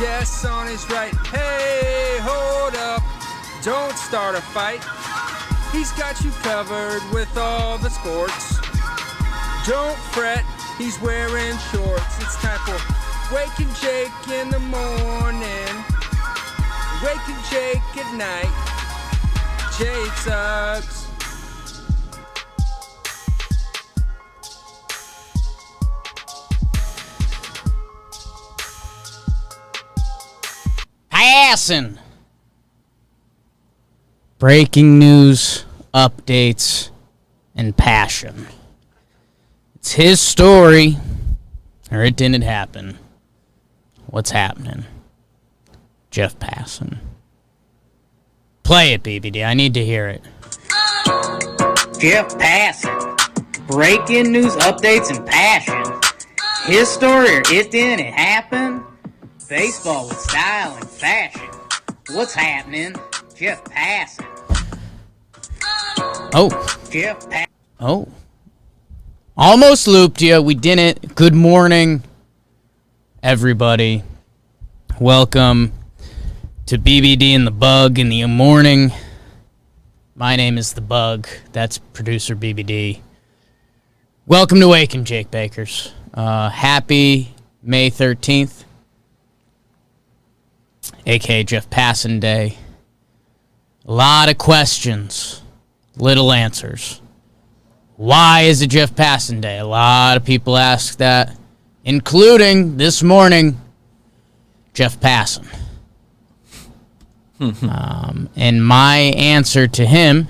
Jess on his right. Hey, hold up, don't start a fight. He's got you covered with all the sports. Don't fret, he's wearing shorts. It's time for Wake and Jake in the morning, Wake and Jake at night. Jake sucks. Passing. Breaking news, updates, and passion. It's his story, or it didn't happen. What's happening? Jeff Passan. Play it, BBD. I need to hear it. Jeff Passan. Breaking news, updates, and passion. His story, or it didn't happen. Baseball with style and fashion. What's happening? Jeff Passan. Jeff Passan. Almost looped you. We didn't. Good morning, everybody. Welcome to BBD and the Bug in the morning. My name is the Bug. That's producer BBD. Welcome to Wake and Jake Bakers. Happy May 13th. A.K.A. Jeff Passan Day. A lot of questions, little answers. Why is it Jeff Passan Day? A lot of people ask that, including this morning, Jeff Passan. And my answer to him,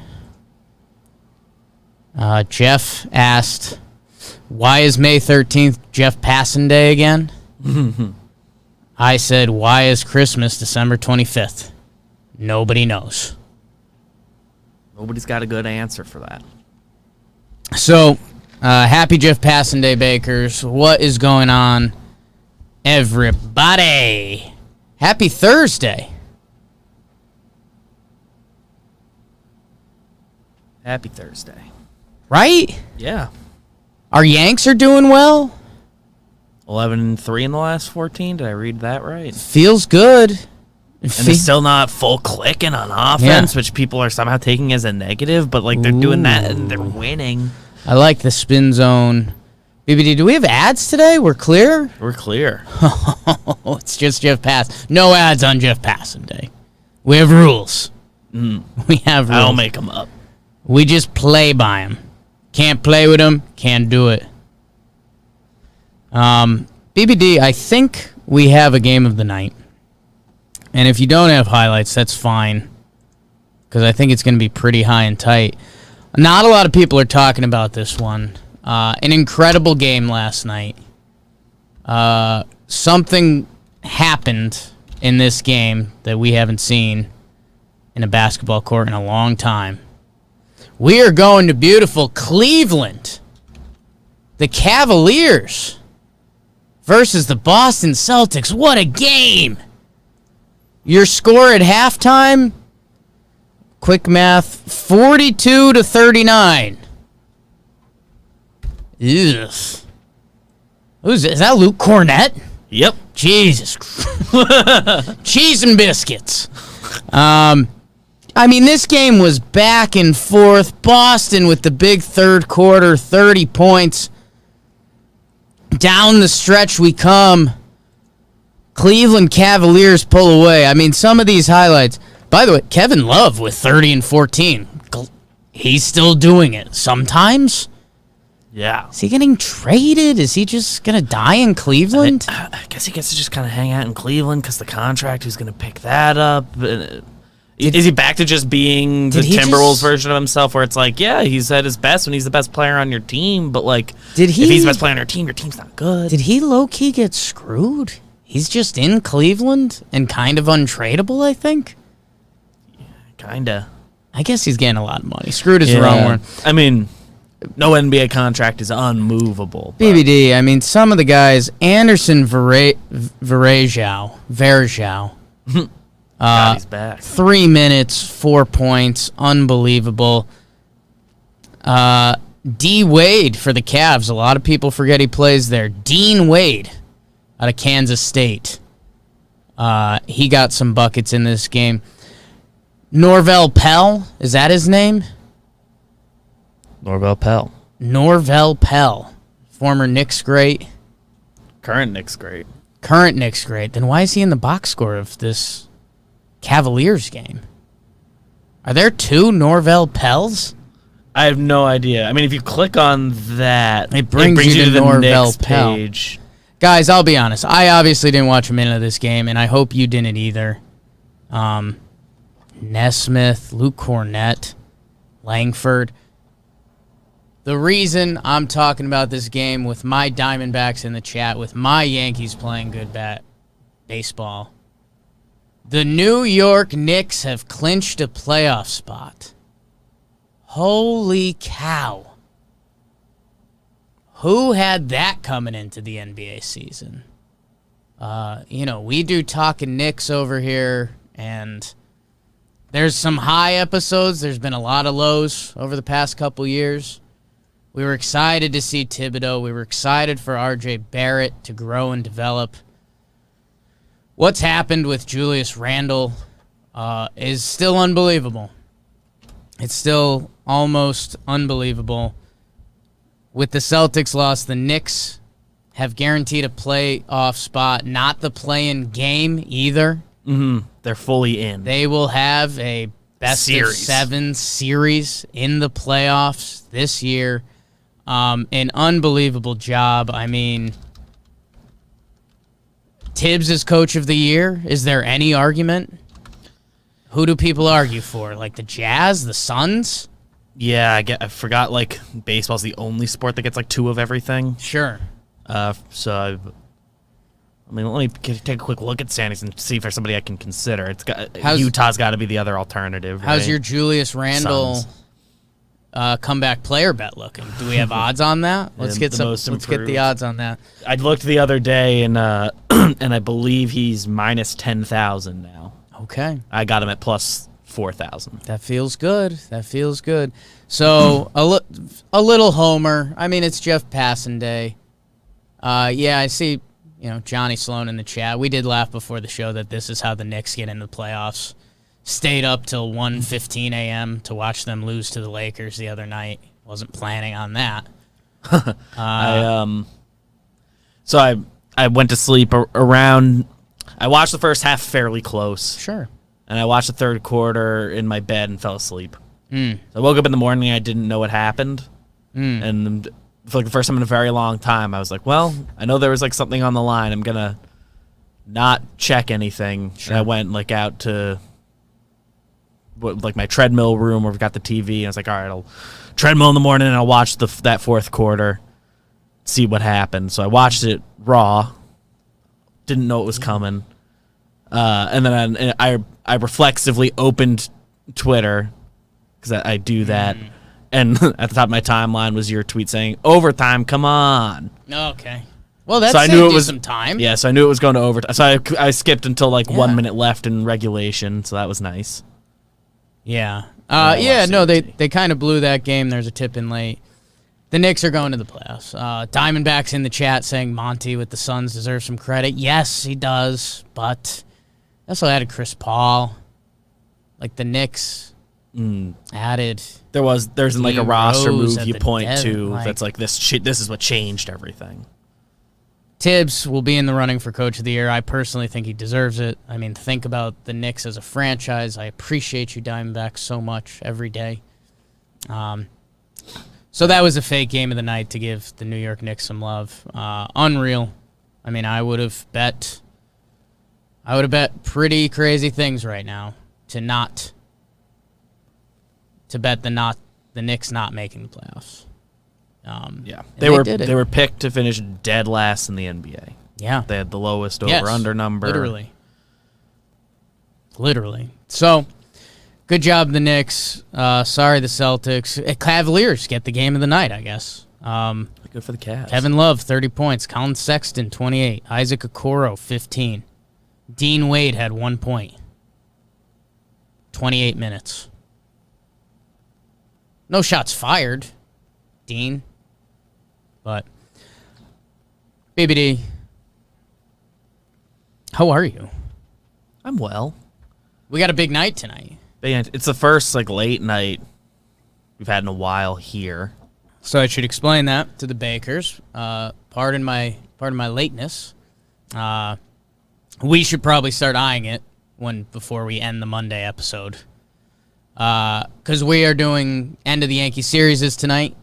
Jeff asked, why is May 13th Jeff Passan Day again? I said, why is Christmas December 25th? Nobody knows. Nobody's got a good answer for that. So, happy Jeff Passan Day, Bakers. What is going on, everybody? Happy Thursday. Happy Thursday. Right? Yeah. Our Yanks are doing well. 11-3 in the last 14. Did I read that right? Feels good. And they're still not full clicking on offense, which people are somehow taking as a negative, but like they're doing that and they're winning. I like the spin zone. BBD, do we have ads today? We're clear? We're clear. It's just Jeff Passan. No ads on Jeff Passan Day. We have rules. We have rules. I'll make them up. We just play by them. Can't play with them. Can't do it. BBD, I think we have a game of the night. And if you don't have highlights, that's fine. Because I think it's going to be pretty high and tight. Not a lot of people are talking about this one. An incredible game last night. Something happened in this game that we haven't seen in a basketball court in a long time. We are going to beautiful Cleveland. The Cavaliers versus the Boston Celtics. What a game! Your score at halftime, quick math, 42-39. Ugh. Is that Luke Cornett? Yep. Jesus. Cheese and biscuits. I mean, this game was back and forth. Boston with the big third quarter, 30 points. Down the stretch we come. Cleveland Cavaliers pull away. I mean, some of these highlights. By the way, Kevin Love with 30 and 14. He's still doing it. Sometimes. Yeah. Is he getting traded? Is he just going to die in Cleveland? I guess he gets to just kind of hang out in Cleveland because the contract, who's going to pick that up? Is he back to just being the Timberwolves version of himself where it's like, yeah, he's at his best when he's the best player on your team, but like, if he's the best player on your team's not good. Did he low-key get screwed? He's just in Cleveland and kind of untradeable, I think? Yeah, kinda. I guess he's getting a lot of money. Screwed is the wrong word. I mean, no NBA contract is unmovable. BBD, I mean, some of the guys, Anderson Varejao. God, he's back. 3 minutes, 4 points, unbelievable. D. Wade for the Cavs. A lot of people forget he plays there. Dean Wade out of Kansas State. He got some buckets in this game. Norvel Pell, is that his name? Norvel Pell. Norvel Pell, former Knicks great. Current Knicks great. Current Knicks great. Then why is he in the box score of this Cavaliers game? Are there two Norvel Pells? I have no idea. I mean, if you click on that, It brings you to the Norvel Knicks Pell. page. Guys, I'll be honest. I obviously didn't watch a minute of this game, and I hope you didn't either. Nesmith, Luke Cornett, Langford. The reason I'm talking about this game with my Diamondbacks in the chat, with my Yankees playing good baseball, the New York Knicks have clinched a playoff spot. Holy cow. Who had that coming into the NBA season? We do talking Knicks over here, and there's some high episodes. There's been a lot of lows over the past couple years. We were excited to see Thibodeau. We were excited for R.J. Barrett to grow and develop. What's happened with Julius Randle is still unbelievable. It's still almost unbelievable. With the Celtics loss, the Knicks have guaranteed a playoff spot, not the play-in game either. Mm-hmm. They're fully in. They will have a best-of-7 series in the playoffs this year. An unbelievable job. I mean, Tibbs is coach of the year. Is there any argument? Who do people argue for? Like the Jazz, the Suns? Yeah, I forgot, baseball's the only sport that gets, 2 of everything. Sure. Let me take a quick look at standings and see if there's somebody I can consider. Utah's got to be the other alternative. How's right? your Julius Randle comeback player bet looking? Do we have odds on that? Let's get the odds on that. I looked the other day and and I believe he's minus 10,000 now. Okay. I got him at plus 4,000. That feels good. So a little homer. I mean, it's Jeff Passan Day. I see. Johnny Sloan in the chat. We did laugh before the show that this is how the Knicks get into the playoffs. Stayed up till 1:15 a.m. to watch them lose to the Lakers the other night. Wasn't planning on that. So I went to sleep around. I watched the first half fairly close. Sure. And I watched the third quarter in my bed and fell asleep. So I woke up in the morning. I didn't know what happened. And for the first time in a very long time, I was like, well, I know there was something on the line. I'm going to not check anything. Sure. And I went out to my treadmill room where we've got the TV. And I was like, all right, I'll treadmill in the morning and I'll watch that fourth quarter, see what happened. So I watched it raw. Didn't know it was coming. And then I reflexively opened Twitter because I do that. And at the top of my timeline was your tweet saying, overtime, come on. Okay. Well, that saved you some time. Yeah, so I knew it was going to overtime. So I skipped until 1 minute left in regulation, so that was nice. Yeah. They kind of blew that game. There's a tip in late. The Knicks are going to the playoffs. Diamondbacks in the chat saying Monty with the Suns deserves some credit. Yes, he does, but I also added Chris Paul. The Knicks added. There's a roster move you point to like, that's this is what changed everything. Tibbs will be in the running for Coach of the Year. I personally think he deserves it. I mean, think about the Knicks as a franchise. I appreciate you Diamondbacks so much every day. So that was a fake game of the night to give the New York Knicks some love. Unreal. I mean, I would have bet pretty crazy things right now to bet the Knicks not making the playoffs. They were picked to finish dead last in the NBA. Yeah, they had the lowest over/under number. Literally. So, good job, the Knicks. Sorry, the Celtics. Cavaliers get the game of the night, I guess. Good for the Cavs. Kevin Love, 30 points. Colin Sexton, 28. Isaac Okoro, 15. Dean Wade had 1 point. 28 minutes. No shots fired, Dean. But, BBD, how are you? I'm well. We got a big night tonight. It's the first late night we've had in a while here. So I should explain that to the Bakers. Pardon my lateness. We should probably start eyeing it before we end the Monday episode. Because we are doing end of the Yankee series is tonight,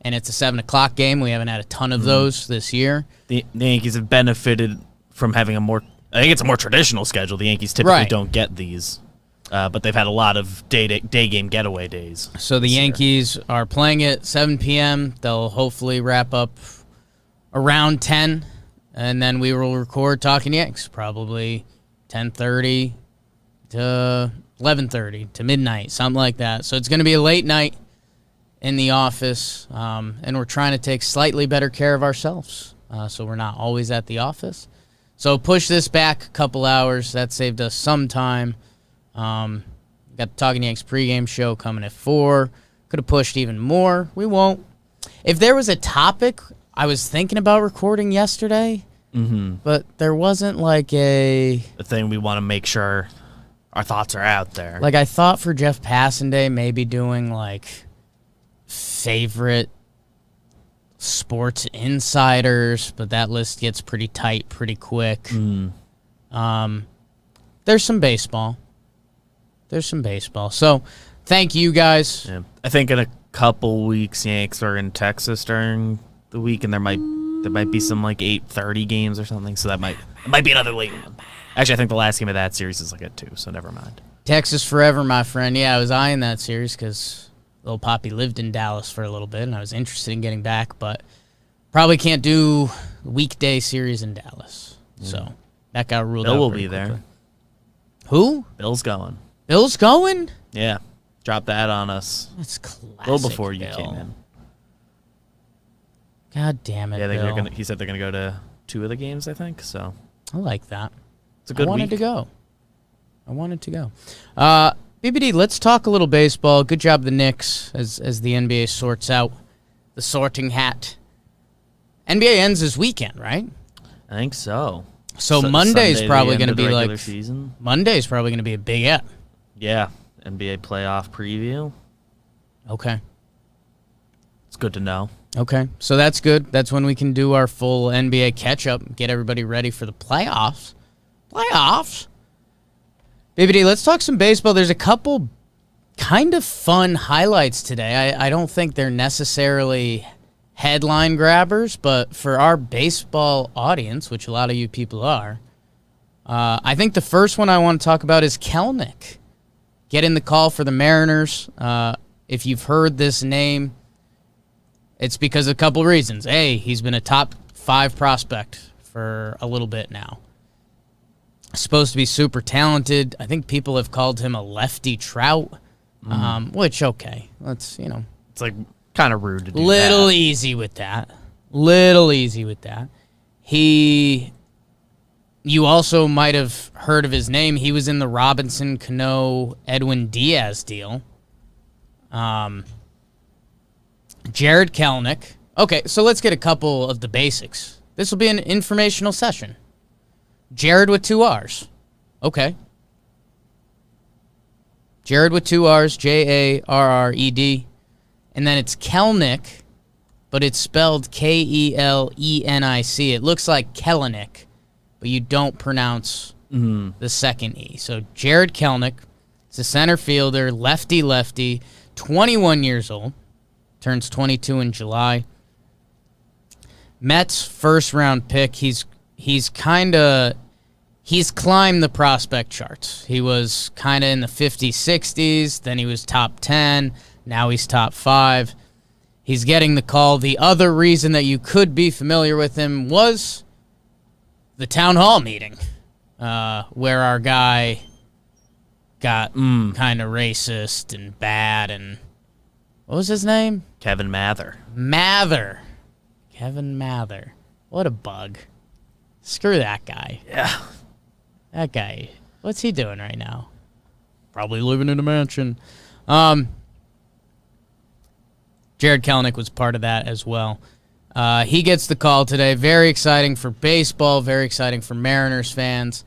and it's a 7 o'clock game. We haven't had a ton of those this year. The Yankees have benefited from having I think it's a more traditional schedule. The Yankees typically don't get these, but they've had a lot of day game getaway days. So the Yankees are playing at 7 p.m. They'll hopefully wrap up around 10, and then we will record Talking Yanks probably 10:30 to 11:30 to midnight, something like that. So it's going to be a late night in the office, and we're trying to take slightly better care of ourselves, so we're not always at the office. So push this back a couple hours. That saved us some time. Got the Talking Yanks pregame show coming at 4. Could have pushed even more. We won't. If there was a topic I was thinking about recording yesterday, but there wasn't a thing we want to make sure our thoughts are out there. I thought for Jeff Passanday, maybe doing favorite sports insiders, but that list gets pretty tight pretty quick. There's some baseball. So thank you guys. Yeah. I think in a couple weeks, Yanks are in Texas during the week, and there might be some 8:30 games or something. So it might be another late one. Actually, I think the last game of that series is at 2, so never mind. Texas forever, my friend. Yeah, I was eyeing that series because little Poppy lived in Dallas for a little bit, and I was interested in getting back, but probably can't do weekday series in Dallas. So that got ruled out. Bill will be there. Who? Bill's going. Bill's going? Yeah. Drop that on us. That's classic. A little before you Bill. came in. God damn it, Yeah, Bill. he said they're going to go to 2 of the games, I think, so. I like that. It's a good I wanted week. I wanted to go. BBD, let's talk a little baseball. Good job, the Knicks, as the NBA sorts out the sorting hat. NBA ends this weekend, right? I think so. So Monday's probably going to be season. Monday's probably going to be a big ep. Yeah, NBA playoff preview. Okay. It's good to know. Okay, so that's good. That's when we can do our full NBA catch-up, get everybody ready for the playoffs. BBD, let's talk some baseball. There's a couple kind of fun highlights today. I don't think they're necessarily headline grabbers, but for our baseball audience, which a lot of you people are, I think the first one I want to talk about is Kelenic getting the call for the Mariners. If you've heard this name, it's because of a couple reasons. A, he's been a top 5 prospect for a little bit now. Supposed to be super talented. I think people have called him a lefty Trout, which, okay, let's, It's kind of rude to do little that. easy with that. You also might have heard of his name. He was in the Robinson Cano Edwin Diaz deal. Gerrit Kelenic. Okay, so let's get a couple of the basics. This will be an informational session. Gerrit with 2 R's. Okay. Gerrit with 2 R's, Jarred. And then it's Kelenic, but it's spelled Kelenic. It looks like Kelenic, but you don't pronounce the second E. So Gerrit Kelenic is a center fielder, lefty, 21 years old. Turns 22 in July. Mets first round pick. He's climbed the prospect charts. He was kind of in the 50s, 60s, then he was top 10, now he's top 5. He's getting the call. The other reason that you could be familiar with him was the town hall meeting, where our guy got kind of racist and bad, and what was his name? Kevin Mather. Kevin Mather. What a bug. Screw that guy. Yeah. That guy. What's he doing right now? Probably living in a mansion. Gerrit Kelenic was part of that as well. He gets the call today. Very exciting for baseball. Very exciting for Mariners fans.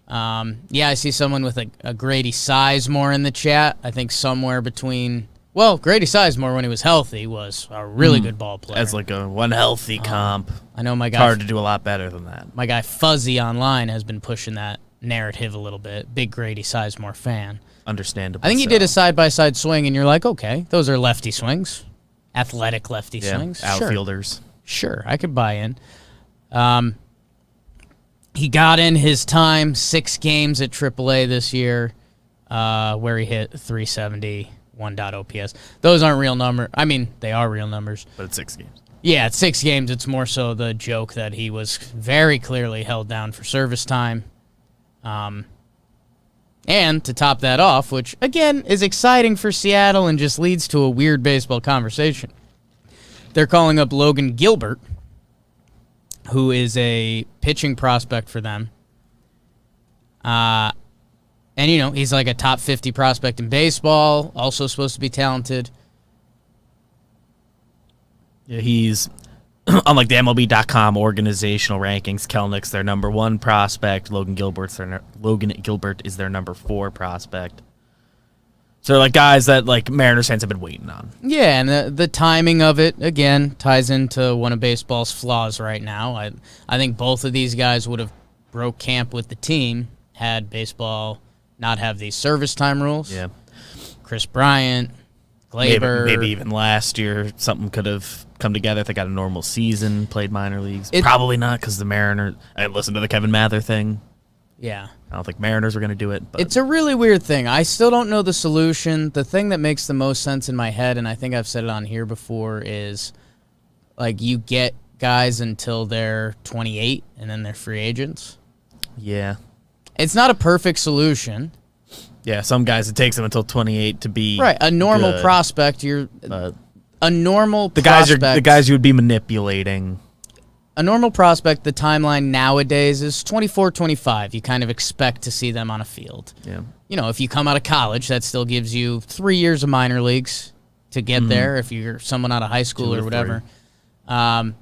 Yeah, I see someone with a Grady Sizemore in the chat. I think somewhere between... Well, Grady Sizemore, when he was healthy, was a really good ball player. As like a one healthy comp. I know my guy... It's hard to do a lot better than that. My guy Fuzzy online has been pushing that narrative a little bit. Big Grady Sizemore fan. Understandable. I think he did a side-by-side swing, and you're like, okay, those are lefty swings. Athletic lefty swings. Outfielders. Sure, I could buy in. He got in his time, 6 games at AAA this year, where he hit 370, 1.0 OPS. Those aren't real numbers. I mean, they are real numbers. But it's 6 games. Yeah, it's 6 games. It's more so the joke that he was very clearly held down for service time. And to top that off, which, again, is exciting for Seattle and just leads to a weird baseball conversation, they're calling up Logan Gilbert, who is a pitching prospect for them. And, he's like a top 50 prospect in baseball, also supposed to be talented. Yeah, he's, unlike the MLB.com organizational rankings, Kelenic's their number 1 prospect. Logan Gilbert is their number 4 prospect. So, like, guys that, like, Mariners fans have been waiting on. Yeah, and the timing of it, again, ties into one of baseball's flaws right now. I think both of these guys would have broke camp with the team had baseball not have these service time rules. Yeah. Chris Bryant, Glaber. Maybe even last year something could have come together if they got a normal season, played minor leagues. Probably not because the Mariners... I listened to the Kevin Mather thing. Yeah. I don't think Mariners were going to do it. But it's a really weird thing. I still don't know the solution. The thing that makes the most sense in my head, and I think I've said it on here before, is like you get guys until they're 28 and then they're free agents. Yeah. It's not a perfect solution. Yeah, some guys it takes them until 28 to be right. A normal good, prospect, a normal the prospect, guys you would be manipulating. A normal prospect, the timeline nowadays is 24, 25. You kind of expect to see them on a field. Yeah. If you come out of college, that still gives you 3 years of minor leagues to get there if you're someone out of high school or whatever. And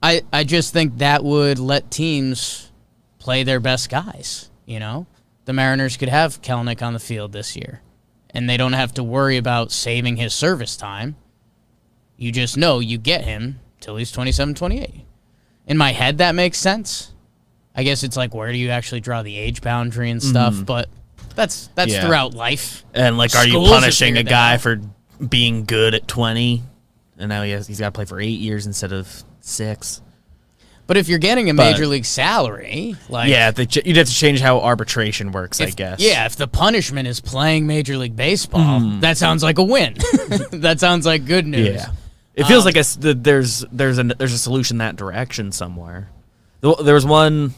I just think that would let teams play their best guys, The Mariners could have Kelenic on the field this year, and they don't have to worry about saving his service time. You just know you get him till he's 27, 28. In my head, that makes sense. I guess it's like, where do you actually draw the age boundary and stuff? But that's throughout life. And, like, are you punishing a guy for being good at 20? And now he's got to play for 8 years instead of 6. But if you're getting a major league salary, like... Yeah, you'd have to change how arbitration works, I guess. Yeah, if the punishment is playing Major League Baseball, that sounds like a win. That sounds like good news. Yeah. It feels like there's a solution that direction somewhere. There was one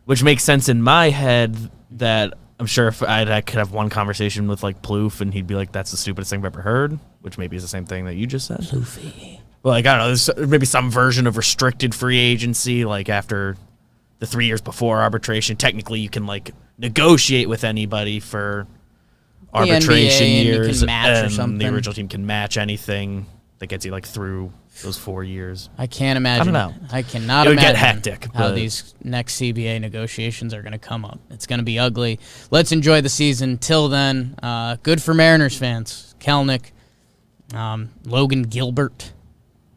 which makes sense in my head that I'm sure if I could have one conversation with like Plouffe and he'd be like, "That's the stupidest thing I've ever heard," which maybe is the same thing that you just said. Plouffe. Well, like I don't know, there's maybe some version of restricted free agency, like after the 3 years before arbitration. Technically, you can like negotiate with anybody for arbitration years, and the original team can match anything that gets you like through those 4 years. I can't imagine. I don't know. I cannot it would imagine get hectic, how these next CBA negotiations are going to come up. It's going to be ugly. Let's enjoy the season. Till then, good for Mariners fans. Kelenic, Logan Gilbert,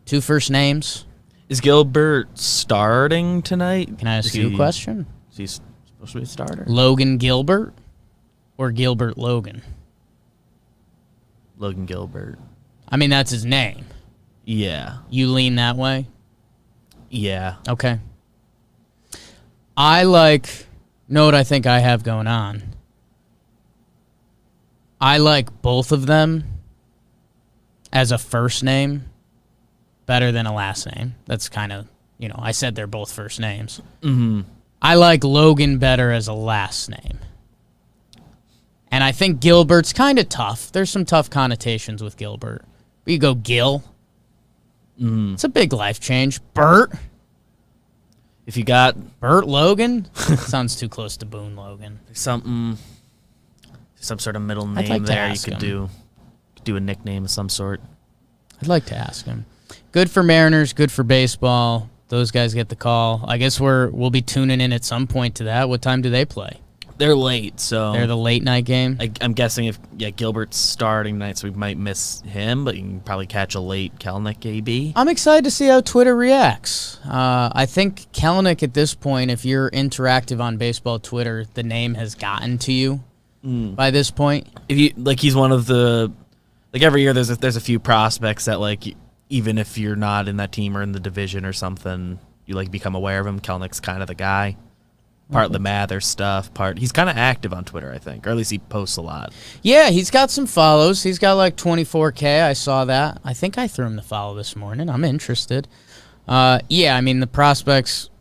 2 first names. Is Gilbert starting tonight? Can I ask you a question? Is he supposed to be a starter? Logan Gilbert or Gilbert Logan? Logan Gilbert. I mean, that's his name. Yeah. You lean that way? Yeah. Okay. Know what I think I have going on? I like both of them as a first name better than a last name. That's kind of, I said they're both first names. Mm-hmm. I like Logan better as a last name. And I think Gilbert's kind of tough. There's some tough connotations with Gilbert. But you go Gil. It's a big life change. Bert. If you got Bert Logan? Sounds too close to Boone Logan. Some sort of middle I'd name like to there you ask could him. do a nickname of some sort. I'd like to ask him. Good for Mariners, good for baseball. those guys get the call. I guess we'll be tuning in at some point to that. What time do they play? They're late, so They're the late night game. I'm guessing if Gilbert's starting tonight, so we might miss him, but you can probably catch a late Kelenic AB. I'm excited to see how Twitter reacts. I think Kelenic at this point, if you're interactive on baseball Twitter, the name has gotten to you by this point. If you he's one of the every year there's a few prospects that even if you're not in that team or in the division or something, you become aware of him. Kelnic's kind of the guy. Part of the Mather stuff. He's kind of active on Twitter, I think, or at least he posts a lot. Yeah, he's got some follows. He's got 24K. I saw that. I think I threw him the follow this morning. I'm interested. Yeah, I mean the prospects.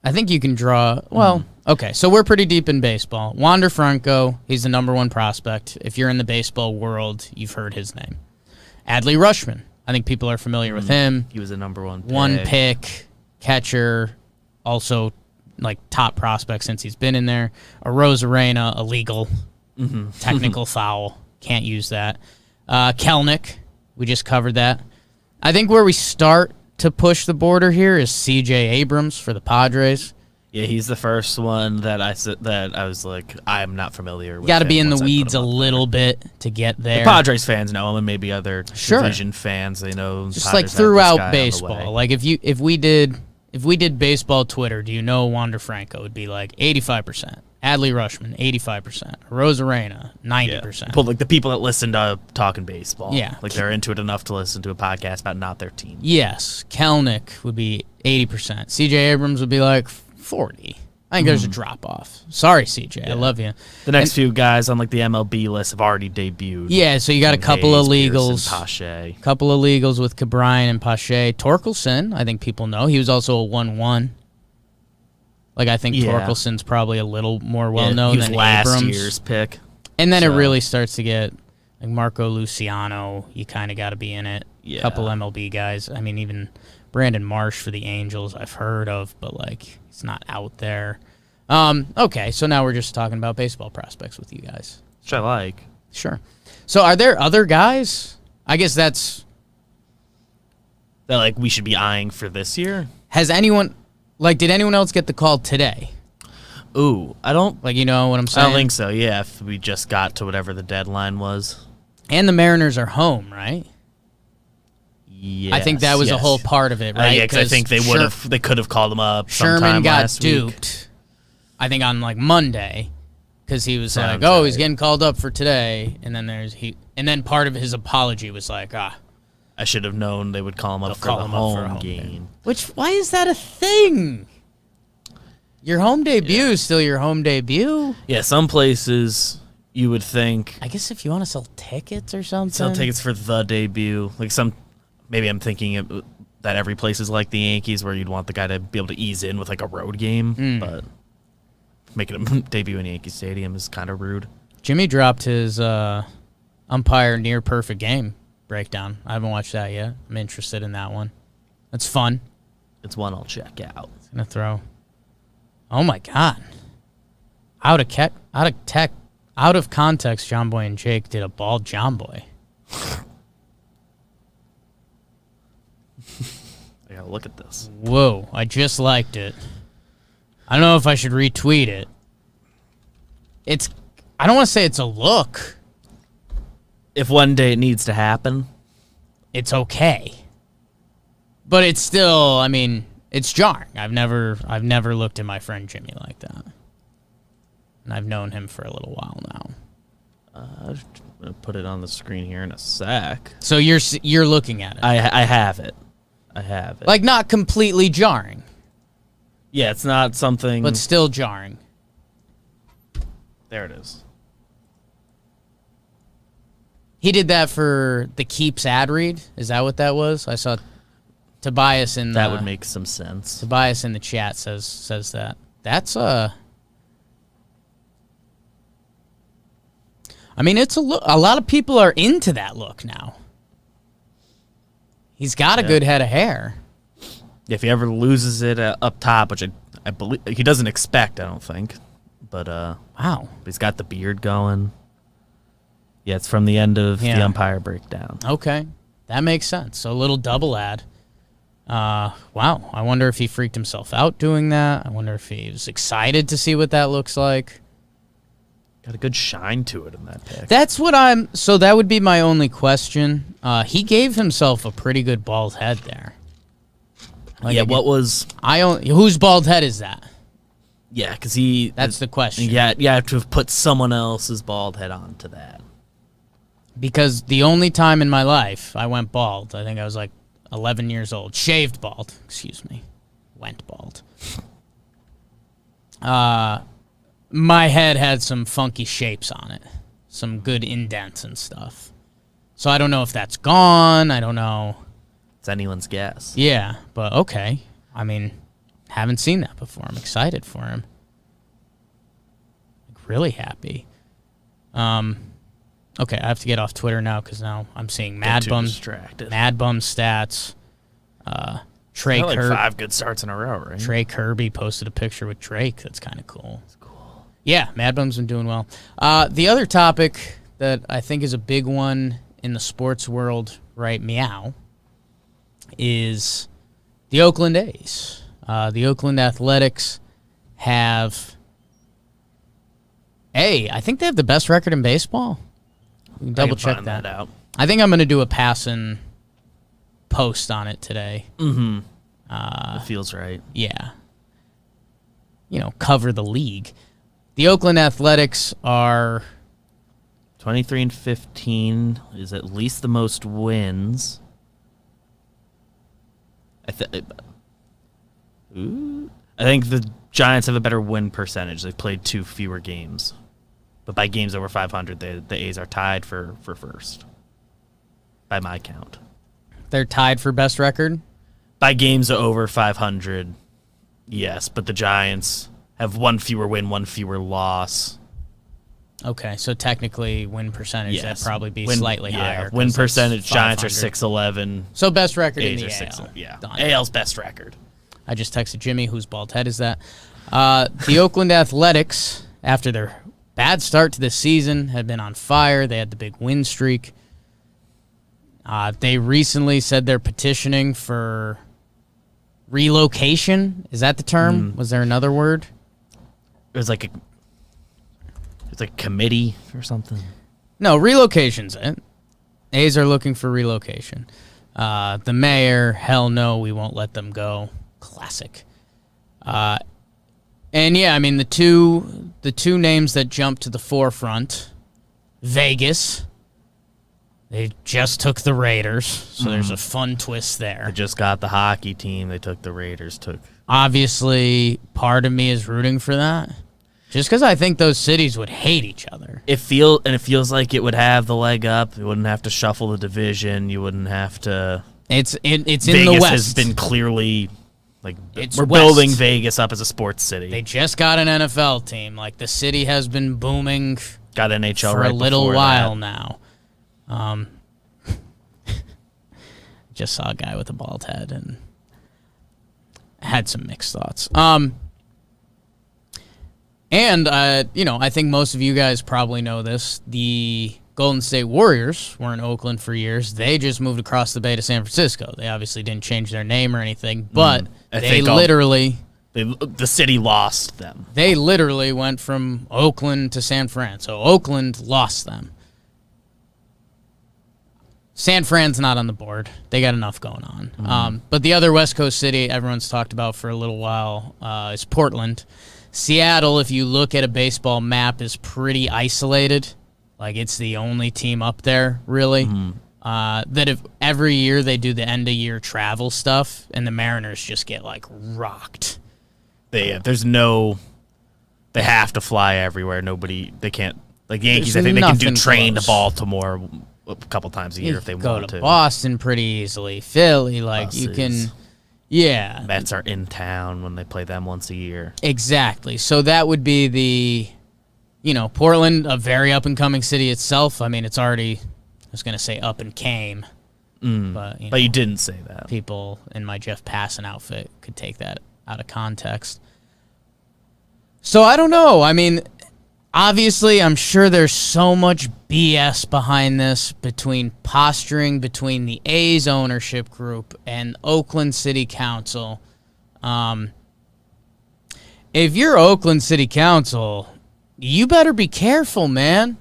I think you can draw. Well, okay, so we're pretty deep in baseball. Wander Franco, he's the number one prospect. If you're in the baseball world, you've heard his name. Adley Rutschman, I think people are familiar with him. He was a number one pick. One pick, catcher, also top prospect since he's been in there. Arozarena, illegal, technical foul, can't use that. Kelenic, we just covered that. I think where we start to push the border here is C.J. Abrams for the Padres. Yeah, he's the first one that I was like, I'm not familiar with. Got to be in the weeds a little bit to get there. The Padres fans know him, and maybe other division fans, they know. Just Padres throughout baseball. If we did baseball Twitter, do you know Wander Franco would be 85%. Adley Rutschman, 85%. Arozarena, 90%. Well, the people that listen to Talking Baseball. Yeah. They're into it enough to listen to a podcast about not their team. Yes. Kelenic would be 80%. C.J. Abrams would be 40. I think there's a drop-off. Sorry, CJ. I love you. The next few guys on the MLB list have already debuted. Yeah, so you got a couple of illegals. Pache. Couple of illegals with Cabrine and Pache. Torkelson, I think people know. He was also a 1-1. I think Torkelson's probably a little more well-known than last Abrams. Year's pick. And then it really starts to get Marco Luciano. You kind of got to be in it. Yeah. A couple MLB guys. I mean, even Brandon Marsh for the Angels I've heard of, but it's not out there. Okay, so now we're just talking about baseball prospects with you guys. Which I like. Sure. So are there other guys? I guess that's... that we should be eyeing for this year? Has anyone... did anyone else get the call today? Ooh, I don't... you know what I'm saying? I don't think so, yeah, if we just got to whatever the deadline was. And the Mariners are home, right? Yes, I think that was a whole part of it, right? Yeah, because I think they could have called him up Sherman got last duped, week. I think on Monday, because he was he's getting called up for today, and then part of his apology was I should have known they would call him up for the home game. Why is that a thing? Your home debut is still your home debut. Yeah, some places you would think. I guess if you want to sell tickets or something. Sell tickets for the debut. Maybe I'm thinking that every place is like the Yankees, where you'd want the guy to be able to ease in with a road game, but making him debut in Yankee Stadium is kind of rude. Jimmy dropped his umpire near perfect game breakdown. I haven't watched that yet. I'm interested in that one. That's fun. It's one I'll check out. It's gonna throw. Oh my God! Out of context, John Boy and Jake did a bald John Boy. I gotta look at this. Whoa! I just liked it. I don't know if I should retweet it. I don't want to say it's a look. If one day it needs to happen, it's okay. But it's still, it's jarring. I've never looked at my friend Jimmy like that. And I've known him for a little while now. I'm gonna put it on the screen here in a sec. So you're looking at it. I have it. Not completely jarring. Yeah, it's not something. But still jarring. There it is. He did that for the Keeps ad read. Is that what that was? I saw Tobias in the... That would make some sense. Tobias in the chat says that. That's it's a look. A lot of people are into that look now. He's got a good head of hair. If he ever loses it up top, which I believe he doesn't expect, I don't think. But wow, he's got the beard going. Yeah, it's from the end of the umpire breakdown. Okay, that makes sense. So a little double ad. Wow. I wonder if he freaked himself out doing that. I wonder if he was excited to see what that looks like. Got a good shine to it in that pick. That's what so that would be my only question. He gave himself a pretty good bald head there. Whose bald head is that? Yeah, because that's the question. Yeah, you have to have put someone else's bald head onto that. Because the only time in my life I went bald, I think I was like 11 years old. Shaved bald. Excuse me. Went bald. My head had some funky shapes on it. Some good indents and stuff. So I don't know if that's gone. I don't know. It's anyone's guess. Yeah, but okay. I mean, haven't seen that before. I'm excited for him. Like, really happy. Okay, I have to get off Twitter now because now I'm seeing Mad Bum stats. Trey like Kirby. 5 good starts in a row, right? Trey Kirby posted a picture with Drake. That's kind of cool. That's cool. Yeah, Mad Bum's been doing well. The other topic that I think is a big one in the sports world, right, meow, is the Oakland A's. The Oakland Athletics have I think they have the best record in baseball. We can double check that out. I think I'm going to do a passing post on it today. Mm-hmm. It feels right. Yeah. Cover the league. The Oakland Athletics are 23-15 is at least the most wins. I think the Giants have a better win percentage. They've played 2 fewer games. But by games over 500, the A's are tied for first. By my count. They're tied for best record? By games over 500, yes. But the Giants have 1 fewer win, 1 fewer loss. Okay, so technically win percentage, that'd probably be slightly higher. Win percentage, Giants are 6-11. So best record A's in the are AL. 6, yeah. Done. AL's best record. I just texted Jimmy, whose bald head is that? The Oakland Athletics, after their bad start to the season, had been on fire. They had the big win streak. They recently said they're petitioning for relocation. Is that the term? Was there another word? It was like a committee or something. No, relocation's it. A's are looking for relocation. The mayor, hell no, we won't let them go. Classic. And yeah, I mean the two names that jump to the forefront, Vegas. They just took the Raiders, so there's a fun twist there. They just got the hockey team. They took the Raiders. Obviously, part of me is rooting for that. Just because I think those cities would hate each other. It feels like it would have the leg up. You wouldn't have to shuffle the division. You wouldn't have to. It's in Vegas the West. has been clearly It's we're West. building Vegas up as a sports city. They just got an NFL team. Like the city has been booming. Got NHL for right a little before while that. now. Just saw a guy with a bald head and had some mixed thoughts. And I think most of you guys probably know this. The Golden State Warriors were in Oakland for years. They just moved across the bay to San Francisco. They obviously didn't change their name or anything, but the city lost them. They literally went from Oakland to San Fran. So Oakland lost them. San Fran's not on the board. They got enough going on. But the other West Coast city everyone's talked about for a little while is Portland. Seattle, if you look at a baseball map, is pretty isolated. Like, it's the only team up there, really. That if every year they do the end-of-year travel stuff, and the Mariners just get, rocked. They have to fly everywhere. They can't. Like, the Yankees, I think they can do train to Baltimore a couple times a year if they want to. Go to Boston pretty easly. Philly, you can... Yeah. Mets are in town when they play them once a year. Exactly. So that would be the... Portland, a very up-and-coming city itself. I mean, it's already, I was going to say up and came. But you didn't say that. People in my Jeff Passan outfit could take that out of context. So I don't know. I mean, Obviously, I'm sure there's so much BS behind this between posturing between the A's ownership group and Oakland City Council. If you're Oakland City Council, you better be careful, man.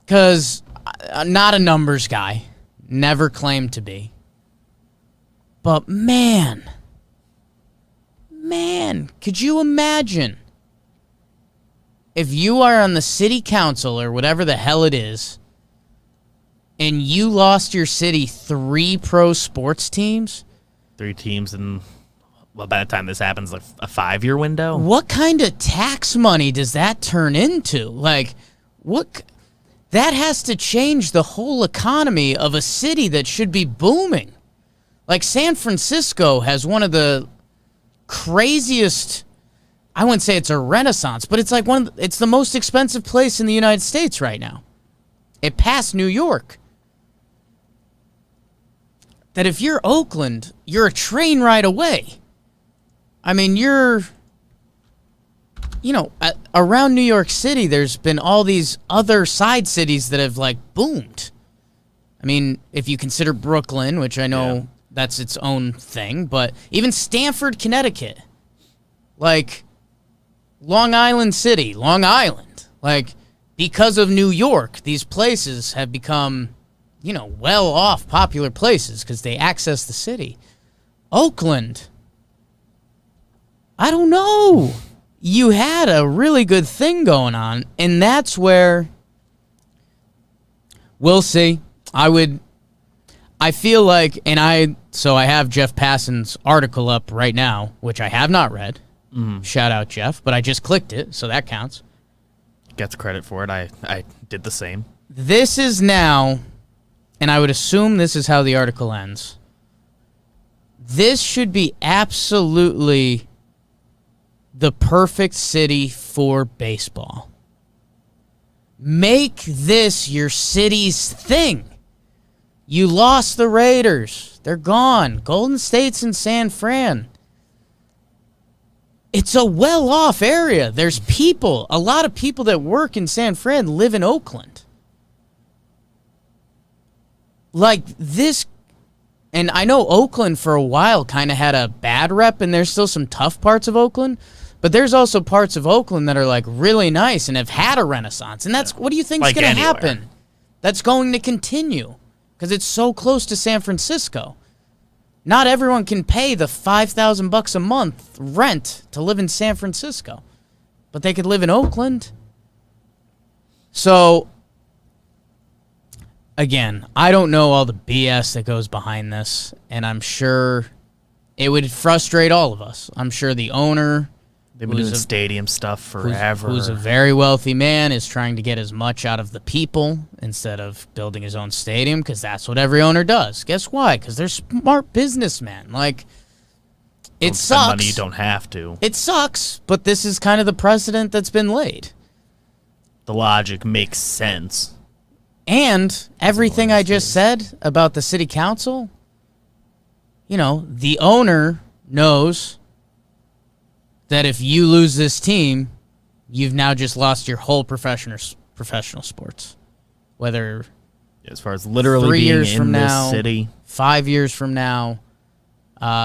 Because I'm not a numbers guy. Never claimed to be. But man, could you imagine if you are on the city council or whatever the hell it is, and you lost your city 3 pro sports teams? 3 teams in, well, by the time this happens, like a 5-year window? What kind of tax money does that turn into? Like, what? That has to change the whole economy of a city that should be booming. Like, San Francisco has one of the craziest, I wouldn't say it's a renaissance, but it's like it's the most expensive place in the United States right now. It passed New York. That if you're Oakland, you're a train ride away. I mean, around New York City, there's been all these other side cities that have, like, boomed. I mean, if you consider Brooklyn, which I know that's its own thing, but even Stamford, Connecticut, like Long Island City, Long Island, like, because of New York, these places have become, well-off popular places because they access the city. Oakland, I don't know. You had a really good thing going on, and that's where we'll see. I feel like, so I have Jeff Passan's article up right now, which I have not read. Shout out, Jeff, but I just clicked it, so that counts. Gets credit for it. I did the same. This is now, and I would assume this is how the article ends. This should be absolutely the perfect city for baseball. Make this your city's thing. You lost the Raiders. They're gone. Golden State's in San Fran. It's a well-off area. There's people. A lot of people that work in San Fran live in Oakland. Like this, and I know Oakland for a while kind of had a bad rep, and there's still some tough parts of Oakland, but there's also parts of Oakland that are like really nice and have had a renaissance. And that's, what do you think is going to happen? That's going to continue because it's so close to San Francisco. Not everyone can pay the $5,000 a month rent to live in San Francisco, but they could live in Oakland. So, again, I don't know all the BS that goes behind this, and I'm sure it would frustrate all of us. I'm sure the owner, they've been doing stadium stuff forever, who's a very wealthy man, is trying to get as much out of the people instead of building his own stadium, because that's what every owner does. Guess why? Because they're smart businessmen. Like, it sucks. Spend money you don't have to. It sucks, but this is kind of the precedent that's been laid. The logic makes sense. And everything I just said about the city council, the owner knows that if you lose this team, you've now just lost your whole professional sports. Whether as far as literally 3 being years in from this now, city, 5 years from now.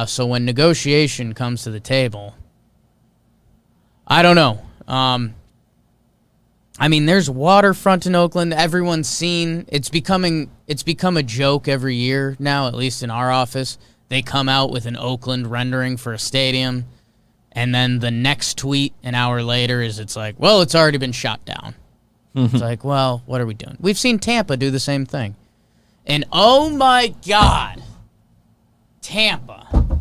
So when negotiation comes to the table, I don't know. I mean, there's waterfront in Oakland. Everyone's seen. It's become a joke every year now, at least in our office. They come out with an Oakland rendering for a stadium. And then the next tweet an hour later it's like, well, it's already been shot down. It's like, well, what are we doing? We've seen Tampa do the same thing. And oh my God, Tampa.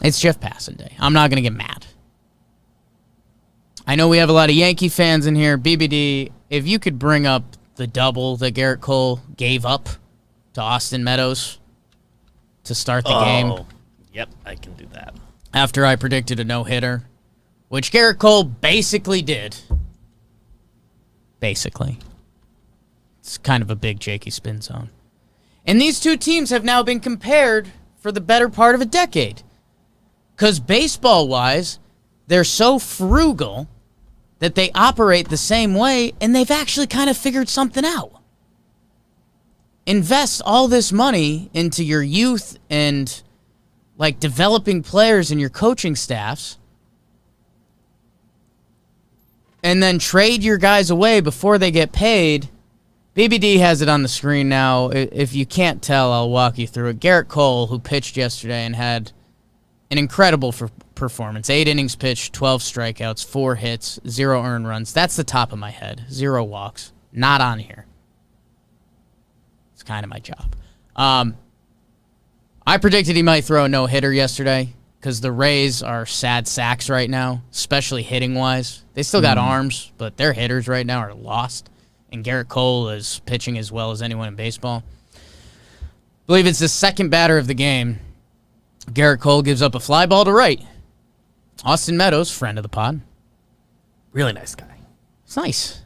It's Jeff Passan Day. I'm not going to get mad. I know we have a lot of Yankee fans in here. BBD, if you could bring up the double that Gerrit Cole gave up to Austin Meadows to start the game. Yep, I can do that. After I predicted a no-hitter, which Gerrit Cole basically did. Basically. It's kind of a big Jakey spin zone. And these two teams have now been compared for the better part of a decade. Because baseball-wise, they're so frugal that they operate the same way, and they've actually kind of figured something out. Invest all this money into your youth and, like, developing players and your coaching staffs, and then trade your guys away before they get paid. BBD has it on the screen now. If you can't tell, I'll walk you through it. Gerrit Cole, who pitched yesterday and had an incredible performance. 8 innings pitched, 12 strikeouts, 4 hits, 0 earned runs. That's the top of my head. 0 walks. Not on here. It's kind of my job. I predicted he might throw a no-hitter yesterday because the Rays are sad sacks right now, especially hitting-wise. They still got arms, but their hitters right now are lost. And Gerrit Cole is pitching as well as anyone in baseball. I believe it's the second batter of the game. Gerrit Cole gives up a fly ball to right. Austin Meadows, friend of the pod. Really nice guy. It's nice.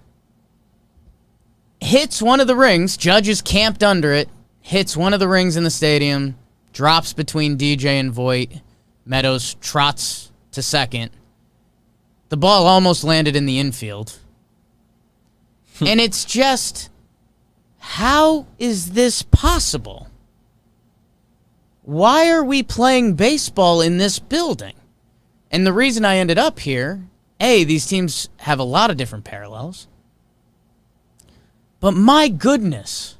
Hits one of the rings. Judge is camped under it. Hits one of the rings in the stadium. Drops between DJ and Voit. Meadows trots to second. The ball almost landed in the infield. And it's just, how is this possible? Why are we playing baseball in this building? And the reason I ended up here, these teams have a lot of different parallels. But my goodness,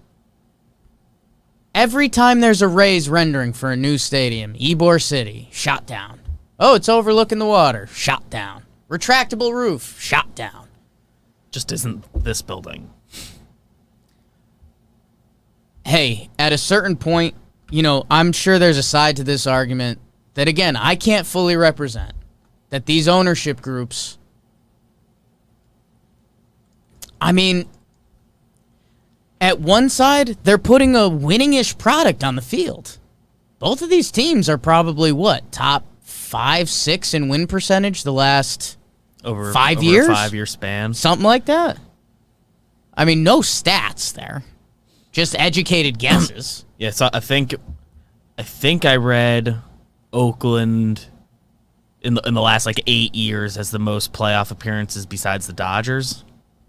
every time there's a Rays rendering for a new stadium, Ybor City, shot down. Oh, it's overlooking the water, shot down. Retractable roof, shot down. Just isn't this building. Hey, at a certain point, I'm sure there's a side to this argument that, again, I can't fully represent. That these ownership groups, at one side, they're putting a winning-ish product on the field. Both of these teams are probably, top 5, 6 in win percentage the last over 5 years? A 5-year span. Something like that. No stats there. Just educated guesses. Yeah, so I think I read Oakland in the last 8 years has the most playoff appearances besides the Dodgers.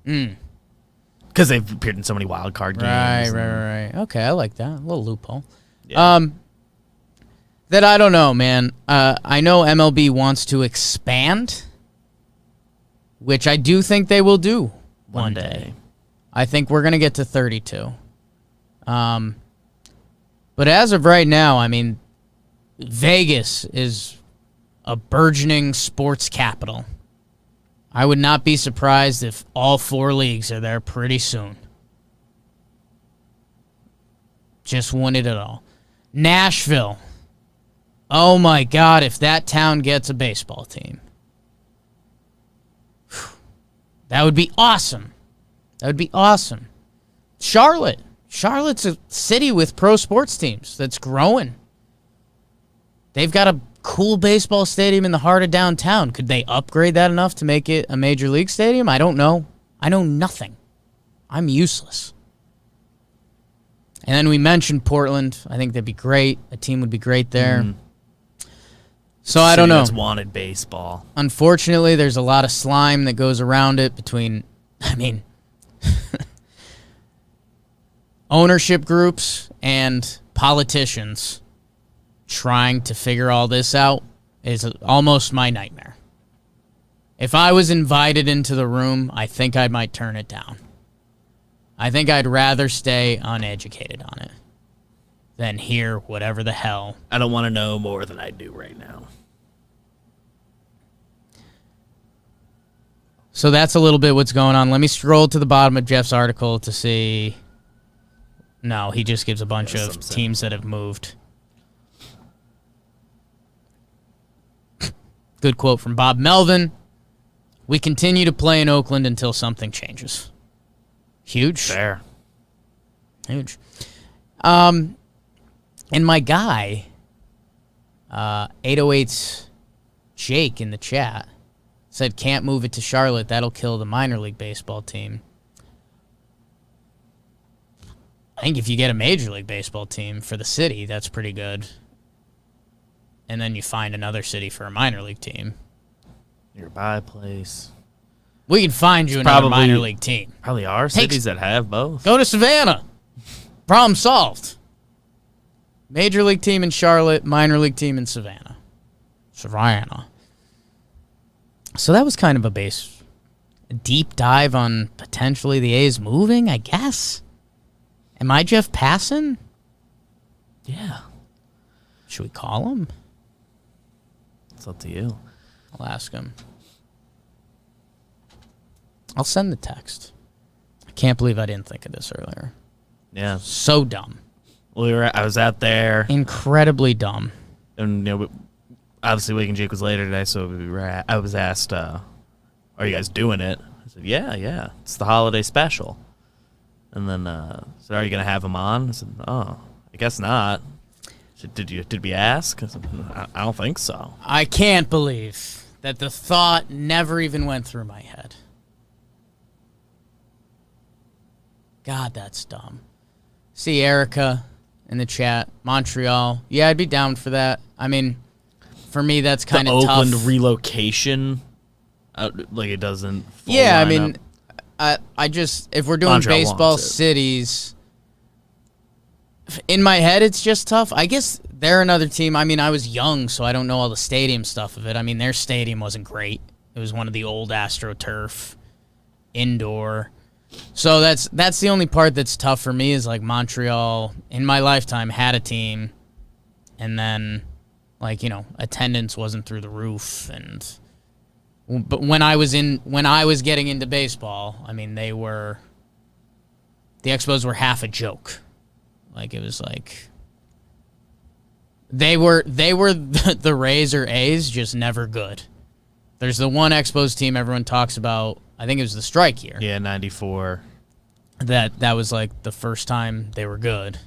Because they've appeared in so many wild card games. Right. Okay, I like that. A little loophole. Yeah. That I don't know, man. I know MLB wants to expand, which I do think they will do one day. I think we're going to get to 32. But as of right now, Vegas is a burgeoning sports capital. I would not be surprised if all 4 leagues are there pretty soon. Just wouldn't at all. Nashville. Oh my God, if that town gets a baseball team. That would be awesome. Charlotte. Charlotte's a city with pro sports teams that's growing. They've got a cool baseball stadium in the heart of downtown. Could they upgrade that enough to make it a major league stadium? I don't know. I know nothing. I'm useless. And then we mentioned Portland. I think that'd be great. A team would be great there. So I don't know. That's wanted baseball. Unfortunately, there's a lot of slime that goes around it between, ownership groups and politicians trying to figure all this out is almost my nightmare. If I was invited into the room, I think I might turn it down. I think I'd rather stay uneducated on it than hear whatever the hell. I don't want to know more than I do right now. So that's a little bit what's going on. Let me scroll to the bottom of Jeff's article to see. No, he just gives a bunch of teams that have moved. Good quote from Bob Melvin. We continue to play in Oakland until something changes. Huge. Fair. Huge. And my guy, 808's Jake in the chat, said can't move it to Charlotte. That'll kill the minor league baseball team. I think if you get a major league baseball team for the city, that's pretty good. and then you find another city for a minor league team. Nearby place. We can find you another minor league team. Probably are cities that have both. Go to Savannah. Problem solved. Major league team in Charlotte, minor league team in Savannah. So that was kind of a deep dive on potentially the A's moving, I guess. Am I Jeff Passan? Yeah. Should we call him? It's up to you. I'll ask him. I'll send the text. I can't believe I didn't think of this earlier. Yeah. So dumb. Well, I was out there. Incredibly dumb. And obviously Wake and Jake was later today, so I was asked, "Are you guys doing it?" I said, "Yeah. It's the holiday special." And then said, "Are you gonna have him on?" I said, "Oh, I guess not." Said, "Did we ask?" I said, "I don't think so." I can't believe that the thought never even went through my head. God, that's dumb. See Erica in the chat. Montreal. Yeah, I'd be down for that. I mean, for me, that's kind of tough. The Oakland relocation, like it doesn't. Yeah, I mean, I just, if we're doing Montreal baseball cities, in my head, it's just tough. I guess they're another team. I mean, I was young, so I don't know all the stadium stuff of it. I mean, their stadium wasn't great. It was one of the old AstroTurf, indoor. So that's the only part that's tough for me is like Montreal in my lifetime had a team, and then like attendance wasn't through the roof, but when I was getting into baseball, I mean the Expos were half a joke, like it was like they were the Rays or A's, just never good. There's the one Expos team everyone talks about. I think it was the strike year. Yeah, 94. That was like the first time they were good.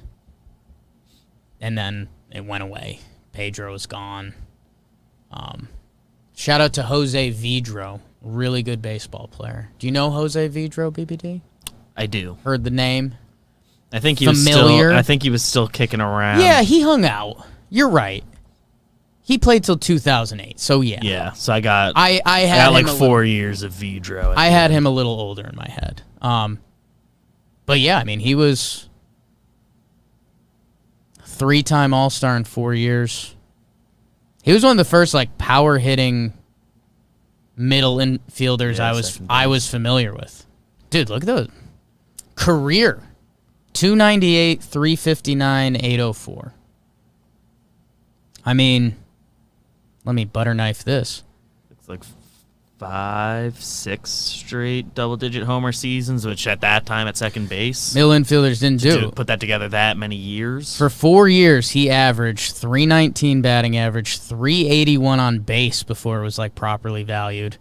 And then it went away. Pedro's gone. Shout out to Jose Vidro. Really good baseball player. Do you know Jose Vidro, BBD? I do. Heard the name? I think he Familiar? was still kicking around. Yeah, he hung out. You're right. He played till 2008, so yeah. Yeah, so I got had like 4 years of Vidro. I had him a little older in my head. But yeah, I mean, he was 3-time All-Star in 4 years. He was one of the first like power hitting middle infielders I was familiar with. Dude, look at those. Career 298, 359, 804. I mean, let me butter knife this. It's like 5-6 straight double-digit homer seasons, which at that time at second base, middle infielders didn't do. Put that together that many years. For 4 years, he averaged 319 batting average, 381 on base before it was like properly valued,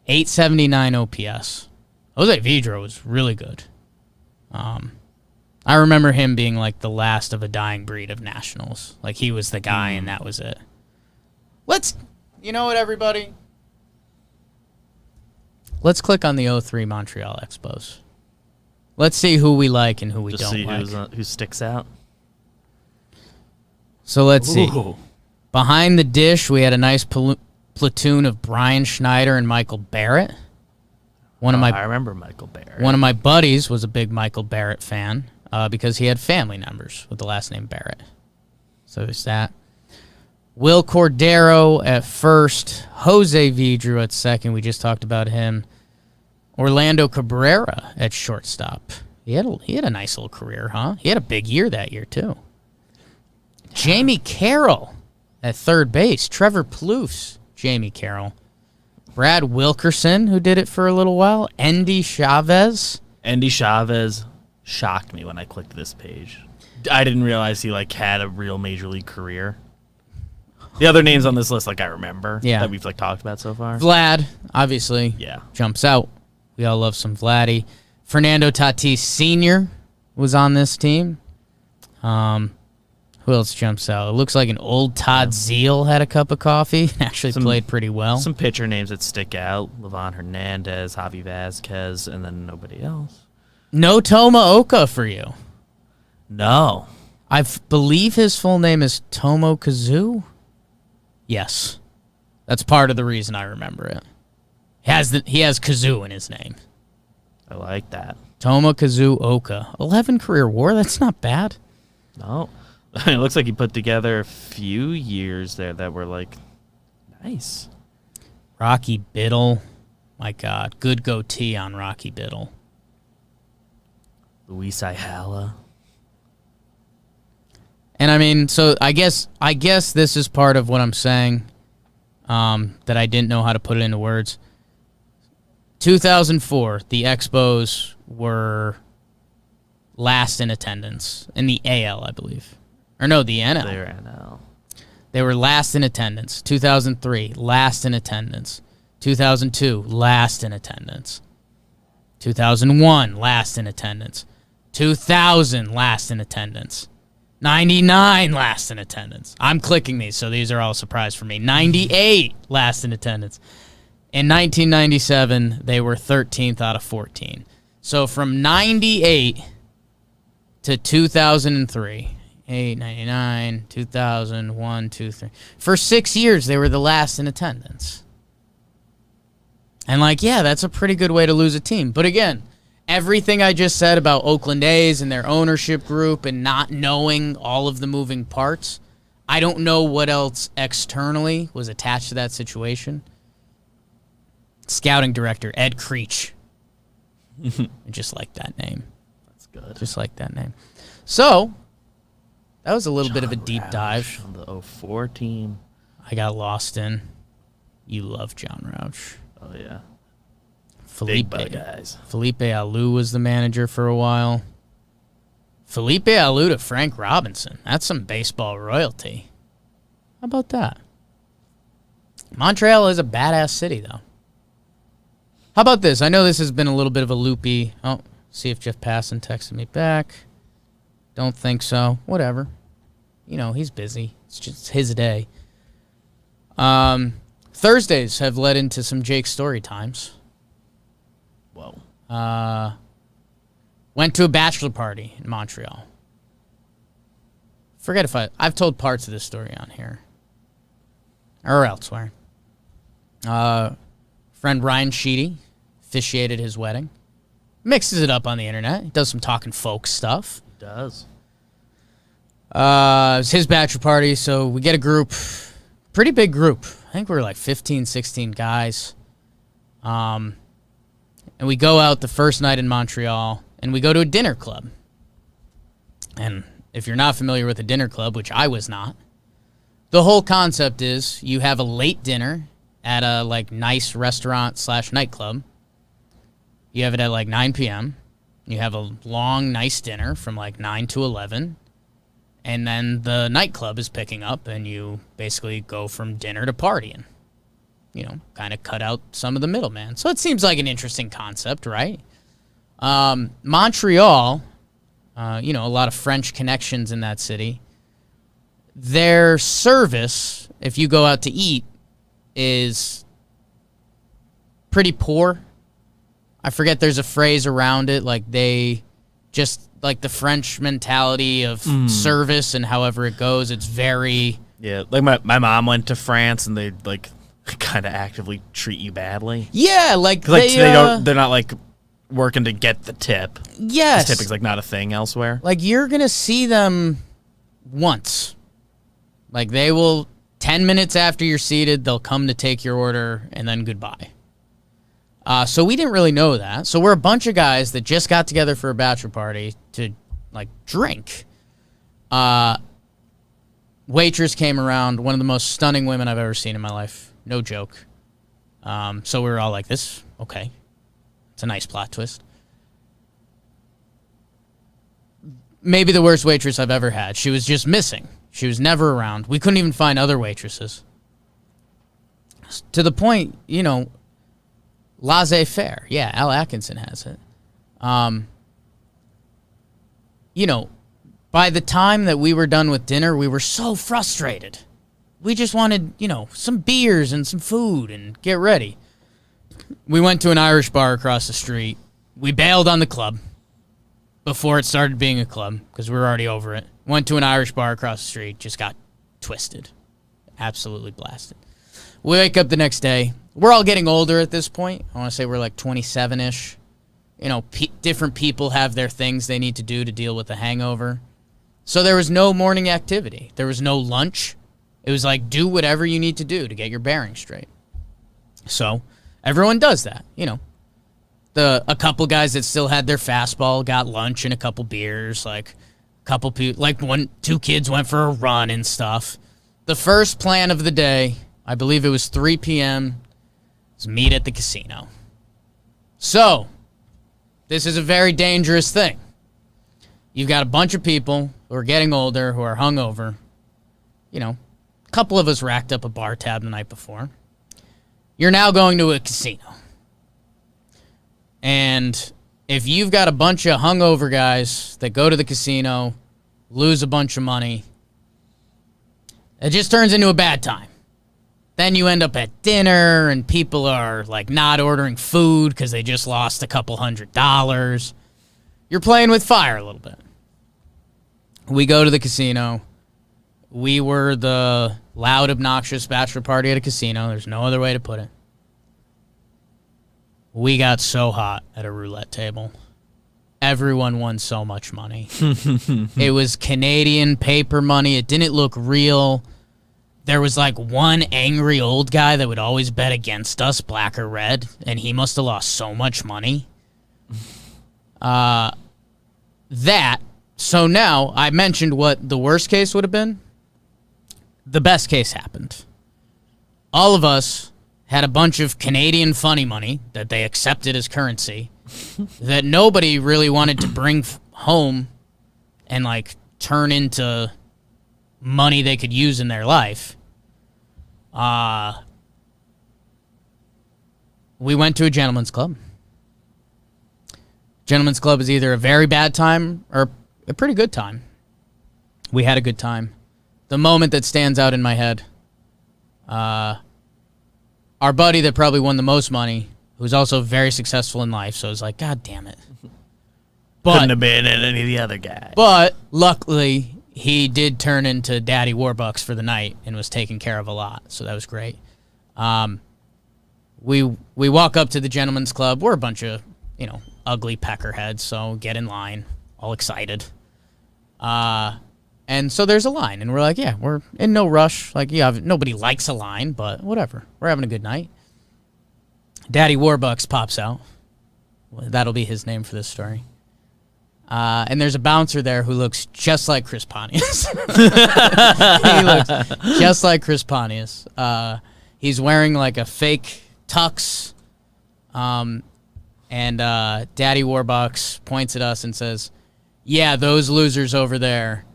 879 OPS. Jose Vidro was really good. I remember him being like the last of a dying breed of Nationals. Like he was the guy, and that was it. You know what, everybody? Let's click on the 03 Montreal Expos. Let's see who we like and who we don't like. Who sticks out. So let's see. Behind the dish, we had a nice platoon of Brian Schneider and Michael Barrett. I remember Michael Barrett. One of my buddies was a big Michael Barrett fan because he had family members with the last name Barrett. So there's that. Will Cordero at first. Jose Vidro at second. We just talked about him. Orlando Cabrera at shortstop. He had a nice little career, huh? He had a big year that year, too. Jamie Carroll at third base. Trevor Plouffe, Jamie Carroll. Brad Wilkerson, who did it for a little while. Endy Chavez. Endy Chavez shocked me when I clicked this page. I didn't realize he had a real major league career. The other names on this list, I remember that we've talked about so far. Vlad, obviously, jumps out. We all love some Vladdy. Fernando Tatis Sr. was on this team. Who else jumps out? It looks like an old Todd Zeal had a cup of coffee. Actually played pretty well. Some pitcher names that stick out. Livan Hernandez, Javi Vasquez, and then nobody else. No Tomaoka for you. No. I believe his full name is Tomo Kazu. Yes. That's part of the reason I remember it. He has Kazoo in his name. I like that. Tomokazu Oka. 11 career WAR? That's not bad. No. It looks like he put together a few years there that were, like, nice. Rocky Biddle. My God. Good goatee on Rocky Biddle. Luis Ayala. And I mean, so I guess this is part of what I'm saying, that I didn't know how to put it into words. 2004, the Expos were last in attendance in the AL, I believe. Or no, the NL. They're NL. They were last in attendance. 2003, last in attendance. 2002, last in attendance. 2001, last in attendance. 2000, last in attendance. 99, last in attendance. I'm clicking these, so these are all a surprise for me. 98, last in attendance. In 1997, they were 13th out of 14. So from 98 to 2003, 8, 99, 2000, 1, 2, 3. For 6 years, they were the last in attendance. And, like, yeah, that's a pretty good way to lose a team. But, again, everything I just said about Oakland A's and their ownership group and not knowing all of the moving parts, I don't know what else externally was attached to that situation. Scouting director, Ed Creech. I just like that name. That's good. Just like that name. So, that was a little bit of a deep Roush dive. on the 04 team. I got lost in. You love John Roush. Oh, yeah. Felipe, Big bug guys. Felipe Alou was the manager for a while. Felipe Alou to Frank Robinson. That's some baseball royalty. How about that? Montreal is a badass city, though. How about this? I know this has been a little bit of a loopy. Oh, see if Jeff Passan texted me back. Don't think so. Whatever. You know, he's busy. It's just his day. Thursdays have led into some Jake story times. Whoa. Went to a bachelor party in Montreal. Forget if I've told parts of this story on here. Or elsewhere. Friend Ryan Sheedy officiated his wedding. Mixes it up on the internet. He does some talking folk stuff. Does. It was his bachelor party, so we get a group. Pretty big group. I think we were like 15, 16 guys. And we go out the first night in Montreal, and we go to a dinner club. And if you're not familiar with a dinner club, which I was not, the whole concept is you have a late dinner at a like nice restaurant / nightclub. You have it at like 9 p.m. You have a long, nice dinner from like 9 to 11. And then the nightclub is picking up, and you basically go from dinner to partying. You know, kind of cut out some of the middleman. So it seems like an interesting concept, right? Montreal, a lot of French connections in that city. Their service, if you go out to eat, is pretty poor. I forget there's a phrase around it, like they just, like the French mentality of service and however it goes, it's very... Yeah, like my mom went to France, and they, like, kind of actively treat you badly. Yeah, like they're not, like, working to get the tip. Yes. Tipping's, like, not a thing elsewhere. Like, you're going to see them once. Like, they will, 10 minutes after you're seated, they'll come to take your order, and then goodbye. So we didn't really know that. So we're a bunch of guys that just got together for a bachelor party to, like, drink. Waitress came around, one of the most stunning women I've ever seen in my life. No joke. So we were all like, okay. It's a nice plot twist. Maybe the worst waitress I've ever had. She was just missing. She was never around. We couldn't even find other waitresses. To the point, laissez-faire. Yeah, Al Atkinson has it. By the time that we were done with dinner, we were so frustrated. We just wanted, some beers and some food and get ready. We went to an Irish bar across the street. We bailed on the club before it started being a club because we were already over it. Went to an Irish bar across the street, just got twisted. absolutely blasted. We wake up the next day. We're all getting older at this point. I want to say we're like 27-ish. You know, different people have their things they need to do to deal with the hangover. So there was no morning activity. There was no lunch. It was like, do whatever you need to do to get your bearings straight. So everyone does that, you know. A couple guys that still had their fastball got lunch and a couple beers. Like a couple people, like 2 kids went for a run and stuff. The first plan of the day, I believe it was 3 p.m., was meet at the casino. So this is a very dangerous thing. You've got a bunch of people who are getting older, who are hungover. You know, a couple of us racked up a bar tab the night before. You're now going to a casino. And if you've got a bunch of hungover guys that go to the casino, lose a bunch of money, it just turns into a bad time. Then you end up at dinner and people are like not ordering food because they just lost a couple $100. You're playing with fire a little bit. We go to the casino. We were the loud, obnoxious bachelor party at a casino. There's no other way to put it. We got so hot at a roulette table. Everyone won so much money. It was Canadian paper money. It didn't look real. There was like one angry old guy that would always bet against us, black or red, and he must have lost so much money. So now, I mentioned what the worst case would have been. The best case happened. All of us had a bunch of Canadian funny money that they accepted as currency that nobody really wanted to bring home and, like, turn into money they could use in their life. We went to a gentleman's club. Gentleman's club is either a very bad time or a pretty good time. We had a good time. The moment that stands out in my head, our buddy that probably won the most money, who's also very successful in life, so it's like, God damn it. But, couldn't have been any of the other guys. But luckily, he did turn into Daddy Warbucks for the night and was taking care of a lot, so that was great. We walk up to the gentleman's club. We're a bunch of, you know, ugly peckerheads, so get in line, all excited. And so there's a line, and we're like, yeah, we're in no rush. Like, yeah, nobody likes a line, but whatever. We're having a good night. Daddy Warbucks pops out. Well, that'll be his name for this story. And there's a bouncer there who looks just like Chris Pontius. He looks just like Chris Pontius. He's wearing like a fake tux. And Daddy Warbucks points at us and says, yeah, those losers over there,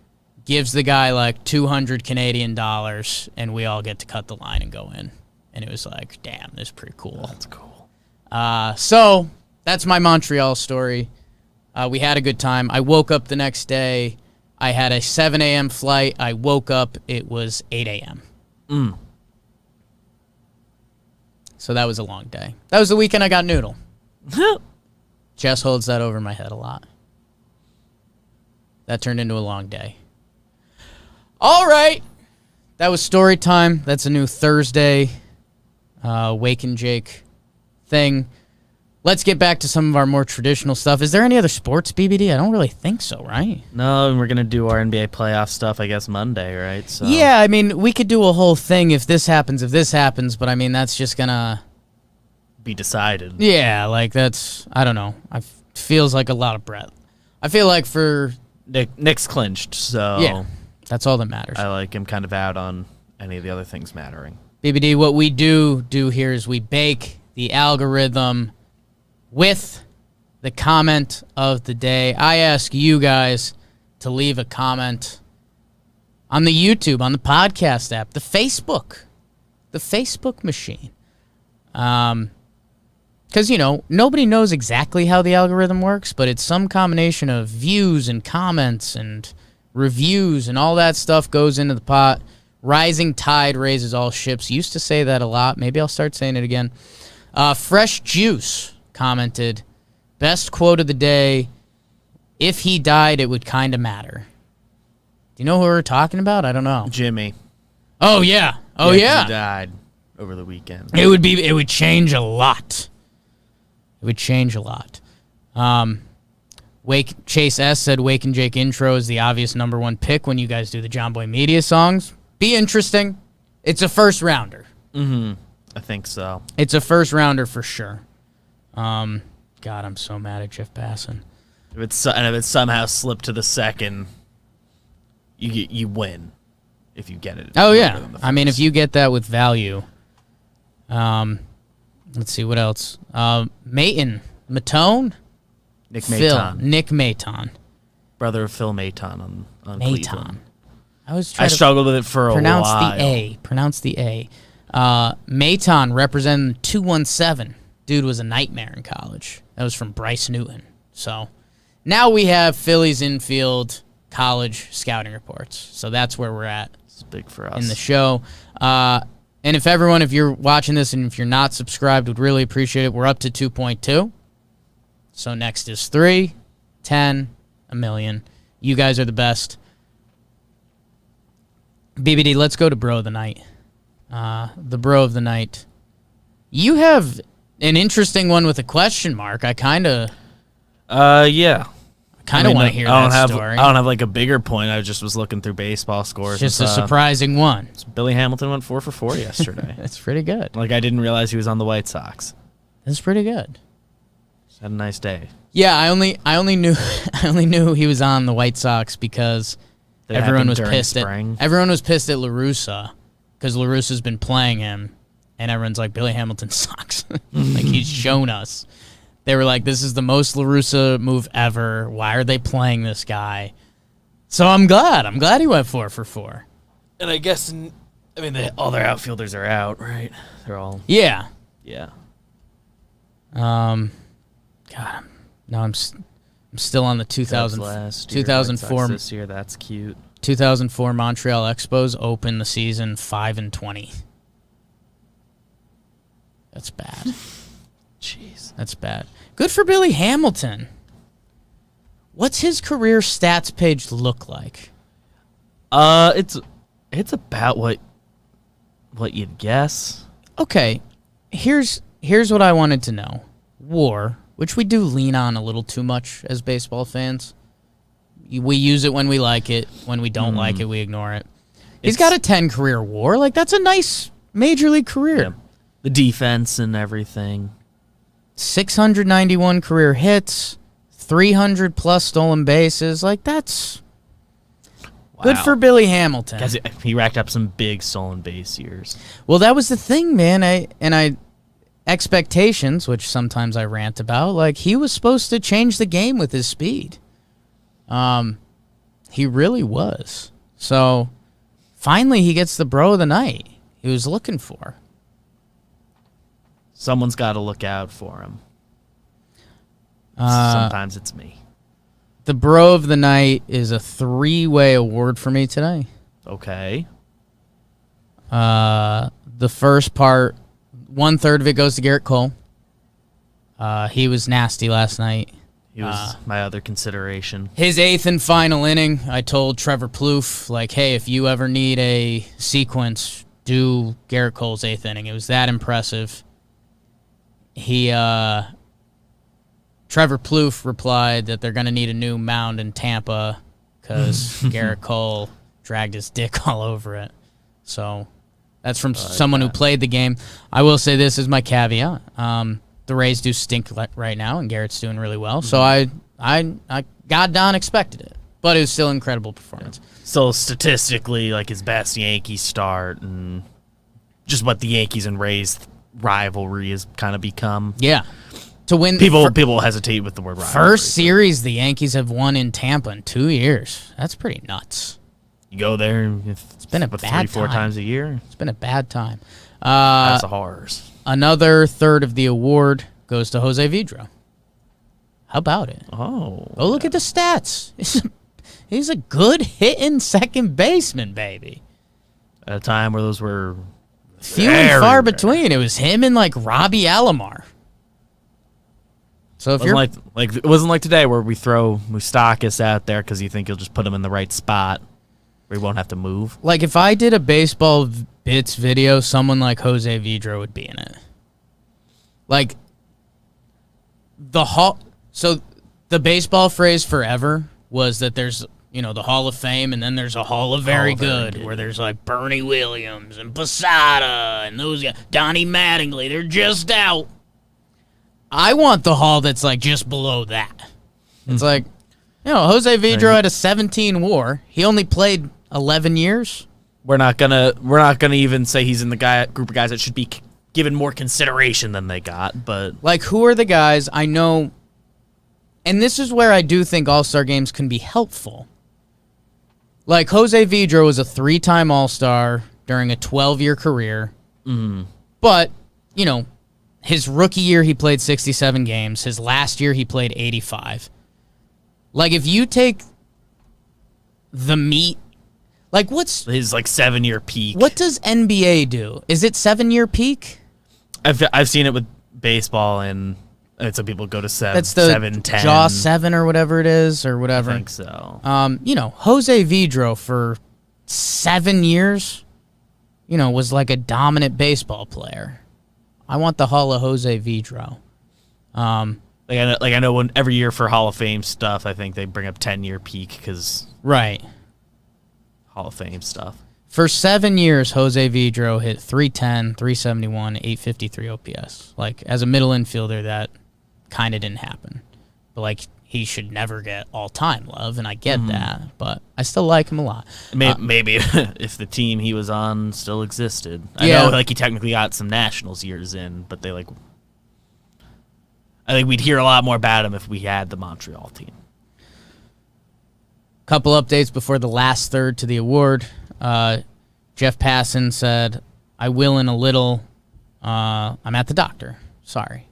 gives the guy like $200 Canadian, and we all get to cut the line and go in. And it was like, damn, this is pretty cool. That's cool. So that's my Montreal story. We had a good time. I woke up the next day. I had a 7 a.m. flight. I woke up. It was 8 a.m. So that was a long day. That was the weekend I got noodle. Jess holds that over my head a lot. That turned into a long day. All right. That was story time. That's a new Thursday Wake and Jake thing. Let's get back to some of our more traditional stuff. Is there any other sports, BBD? I don't really think so, right? No, and we're going to do our NBA playoff stuff, I guess, Monday, right? So. Yeah, I mean, we could do a whole thing if this happens, but I mean, that's just going to be decided. Yeah, like that's, I don't know. Feels like a lot of breath. I feel like for... Knicks clinched, so... Yeah, that's all that matters. I like him kind of out on any of the other things mattering. BBD, what we do here is we bake the algorithm with the comment of the day. I ask you guys to leave a comment on the YouTube, on the podcast app, the Facebook machine. Because, you know, nobody knows exactly how the algorithm works, but it's some combination of views and comments and reviews and all that stuff goes into the pot. Rising tide raises all ships. Used to say that a lot. Maybe I'll start saying it again. Fresh Juice commented, best quote of the day, if he died, it would kind of matter. Do you know who we're talking about? I don't know. Jimmy. Oh, yeah. Oh, 'cause yeah. he died over the weekend. It would change a lot. It would change a lot. Chase S said Wake and Jake intro is the obvious number one pick when you guys do the John Boy Media songs. Be interesting. It's a first rounder. I think so. It's a first rounder for sure. God, I'm so mad at Jeff Passan. If it somehow slipped to the second, you win. If you get it. Oh yeah. I mean, if you get that with value. Let's see what else. Matone. Nick Phil. Maton. Nick Maton. Brother of Phil Maton on Maton. Cleveland. I struggled with it for a while. Pronounce the A. Maton representing 217. Dude was a nightmare in college. That was from Bryce Newton. So now we have Phillies infield college scouting reports. So that's where we're at. It's big for us. In the show. And if you're watching this and if you're not subscribed, would really appreciate it. We're up to 2.2. So next is 3, 10, a million. You guys are the best. BBD, let's go to Bro of the Night. The Bro of the Night. You have an interesting one with a question mark. I kind of... yeah. Want to hear that story. I don't have like a bigger point. I just was looking through baseball scores. It's just a surprising one. Billy Hamilton went 4 for 4 yesterday. That's pretty good. Like, I didn't realize he was on the White Sox. That's pretty good. Just had a nice day. Yeah, I only knew he was on the White Sox because everyone was pissed at La Russa because La Russa's been playing him, and everyone's like, Billy Hamilton sucks. Like, he's shown us. They were like, this is the most La Russa move ever. Why are they playing this guy? So I'm glad. I'm glad he went 4 for 4. And I guess, all their outfielders are out, right? They're all... Yeah. Yeah. God, no, I'm still on the 2004 this year. That's cute. 2004 Montreal Expos opened the season 5-20. That's bad. Jeez, that's bad. Good for Billy Hamilton. What's his career stats page look like? It's about what you'd guess. Okay, here's what I wanted to know. WAR, which we do lean on a little too much as baseball fans. We use it when we like it. When we don't like it, we ignore it. He's got a 10 career WAR. Like, that's a nice major league career. Yeah. The defense and everything. 691 career hits, 300 plus stolen bases. Like, that's good for Billy Hamilton. He racked up some big stolen base years. Well, that was the thing, man. Expectations, which sometimes I rant about, like, he was supposed to change the game with his speed. He really was. So, finally, he gets the Bro of the Night he was looking for. Someone's got to look out for him. Sometimes it's me. The Bro of the Night is a 3-way award for me today. Okay. The first part, 1/3 of it goes to Gerrit Cole. He was nasty last night. He was my other consideration. His 8th and final inning, I told Trevor Plouffe, like, hey, if you ever need a sequence, do Gerrit Cole's 8th inning. It was that impressive. Trevor Plouffe replied that they're going to need a new mound in Tampa because Gerrit Cole dragged his dick all over it. So that's from someone who played the game. I will say this is my caveat. The Rays do stink right now, and Garrett's doing really well. So I goddamn expected it. But it was still an incredible performance. Yeah. So statistically, like, his best Yankee start and just what the Yankees and Rays rivalry has kind of become. Yeah. To win, people hesitate with the word rivalry. First series the Yankees have won in Tampa in 2 years. That's pretty nuts. You go there, and it's been a bad 3-4 time. times a year. It's been a bad time. That's a horrors. Another 1/3 of the award goes to Jose Vidro. How about it? Oh. Go look at the stats. He's a good hitting second baseman, baby. At a time where those were few and far between. It was him and, like, Robbie Alomar. So if you're like it wasn't like today where we throw Moustakas out there because you think you'll just put him in the right spot where he won't have to move. Like, if I did a baseball bits video, someone like Jose Vidro would be in it. Like, so the baseball phrase forever was that there's, the Hall of Fame, and then there's a Hall of Very Good, where there's like Bernie Williams and Posada and those guys, Donnie Mattingly, they're just out. I want the hall that's like just below that. It's like, Jose Vidro had a 17 WAR. He only played 11 years. We're not gonna even say he's in the group of guys that should be given more consideration than they got. But like, who are the guys I know? And this is where I do think All-Star games can be helpful. Like, Jose Vidro was a 3-time All-Star during a 12-year career. But, his rookie year he played 67 games. His last year he played 85. Like, if you take the meat, like, what's his 7-year peak? What does NBA do? Is it 7-year peak? I've seen it with baseball, and some people go to 7. That's the 7, 10. Jaw 7 or whatever it is, or whatever. I think so. Jose Vidro for 7 years, was like a dominant baseball player. I want the Hall of Jose Vidro. I know when every year for Hall of Fame stuff, I think they bring up 10-year peak because right. Hall of Fame stuff. For 7 years, Jose Vidro hit 310, 371, 853 OPS. Like, as a middle infielder, that kind of didn't happen. But, like, he should never get all-time love, and I get that. But I still like him a lot. Maybe if the team he was on still existed. I know, he technically got some Nationals years in, but I think we'd hear a lot more about him if we had the Montreal team. Couple updates before the last third to the award. Jeff Passan said, I will in a little. I'm at the doctor. Sorry.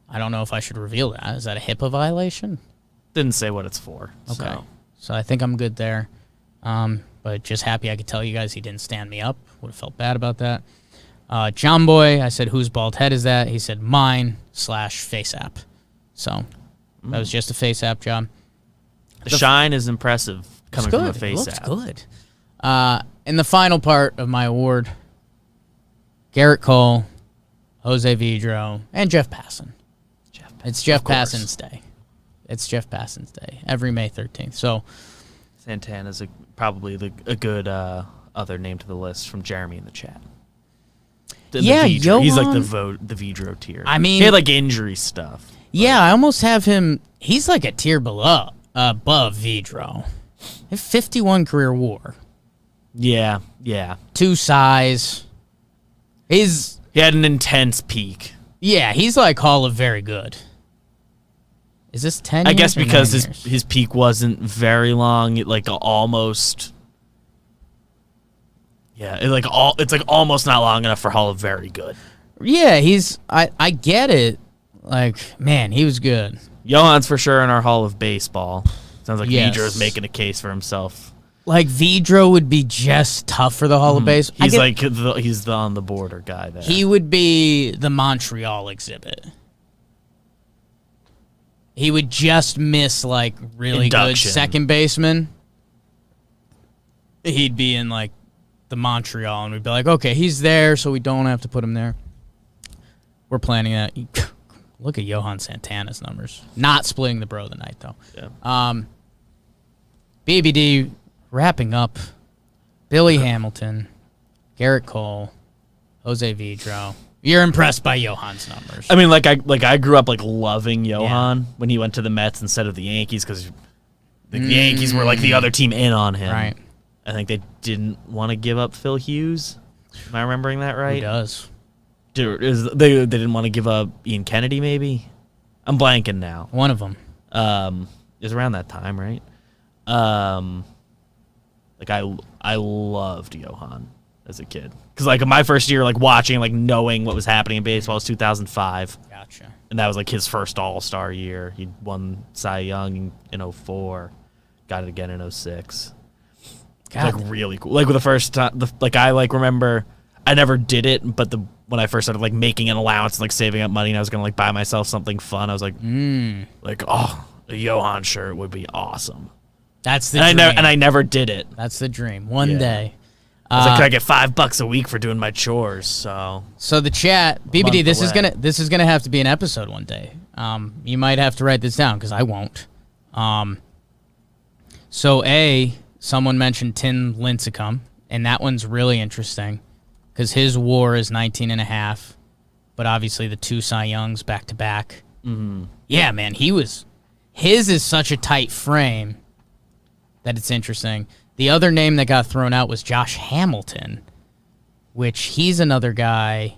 I don't know if I should reveal that. Is that a HIPAA violation? Didn't say what it's for. Okay. So I think I'm good there. But just happy I could tell you guys he didn't stand me up. Would have felt bad about that. John Boy, I said, whose bald head is that? He said, mine/face app. So that was just a face app job. The shine is impressive coming from a face app. It looks good. In the final part of my award, Gerrit Cole, Jose Vidro, and Jeff Passan. It's Jeff Passan's day. It's Jeff Passan's day. Every May 13th. So Santana's probably a good other name to the list from Jeremy in the chat. Johan, he's like the Vidro tier. I mean, he had injury stuff. Yeah, I almost have him. He's like a tier above Vidro. He had 51 career WAR. Yeah. 2 size. He had an intense peak. Yeah, he's like Hall of Very Good. Is this 10 years? I guess because years? his peak wasn't very long, almost. Yeah, it's almost not long enough for Hall of Very Good. Yeah, I get it. Like, man, he was good. Johan's for sure in our Hall of Baseball. Sounds like Vidro's making a case for himself. Like, Vidro would be just tough for the Hall of Baseball. He's the on the border guy there. He would be the Montreal exhibit. He would just miss really good second baseman. He'd be in the Montreal, and we'd be like, okay, he's there, so we don't have to put him there. We're planning that. Look at Johan Santana's numbers. Not splitting the bro of the night, though. Yeah. BBD wrapping up. Billy Hamilton, Gerrit Cole, Jose Vidro. You're impressed by Johan's numbers. I mean, I grew up loving Johan when he went to the Mets instead of the Yankees because the Yankees were the other team in on him. Right. I think they didn't want to give up Phil Hughes. Am I remembering that right? Who does? Dude, they didn't want to give up Ian Kennedy, maybe? I'm blanking now. One of them. It was around that time, right? I loved Johan as a kid. Because, my first year, watching, knowing what was happening in baseball was 2005. Gotcha. And that was, his first All-Star year. He won Cy Young in 04. Got it again in 06. God. Really cool. With the first time, I remember I never did it, but when I first started making an allowance and saving up money and I was gonna buy myself something fun, I was a Johan shirt would be awesome. That's the dream. And I never did it. That's the dream. One day. I get $5 a week for doing my chores. So the chat, BBD, this is gonna have to be an episode one day. You might have to write this down because I won't. So someone mentioned Tim Lincecum, and that one's really interesting because his WAR is 19.5, but obviously the 2 Cy Youngs back to back. Yeah, man, his is such a tight frame that it's interesting. The other name that got thrown out was Josh Hamilton, which he's another guy.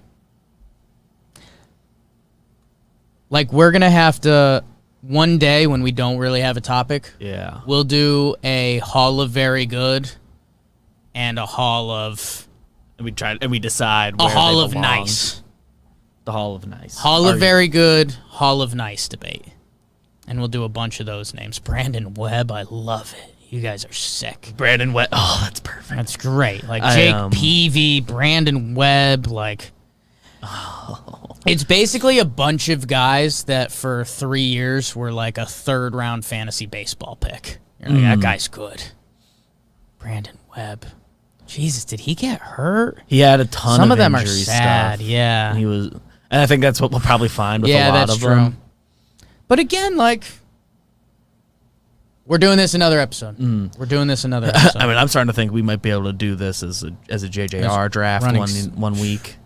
Like, we're going to have to, one day when we don't really have a topic, we'll do a Hall of Very Good and a Hall of... And we decide where a Hall they of belong. Nice. The Hall of Nice. Hall of Very Good, Hall of Nice debate. And we'll do a bunch of those names. Brandon Webb, I love it. You guys are sick. Brandon Webb. Oh, that's perfect. That's great. Like Jake Peavy, Brandon Webb, like... It's basically a bunch of guys that for 3 years were like a 3rd-round fantasy baseball pick. You're like, that guy's good. Brandon Webb. Jesus, did he get hurt? He had a ton Some of them are injury sad, stuff. yeah. And I think that's what we'll probably find with a lot of them. True. But again, like, we're doing this another episode. We're doing this another episode. I mean, I'm starting to think we might be able to do this as a JJR draft one week.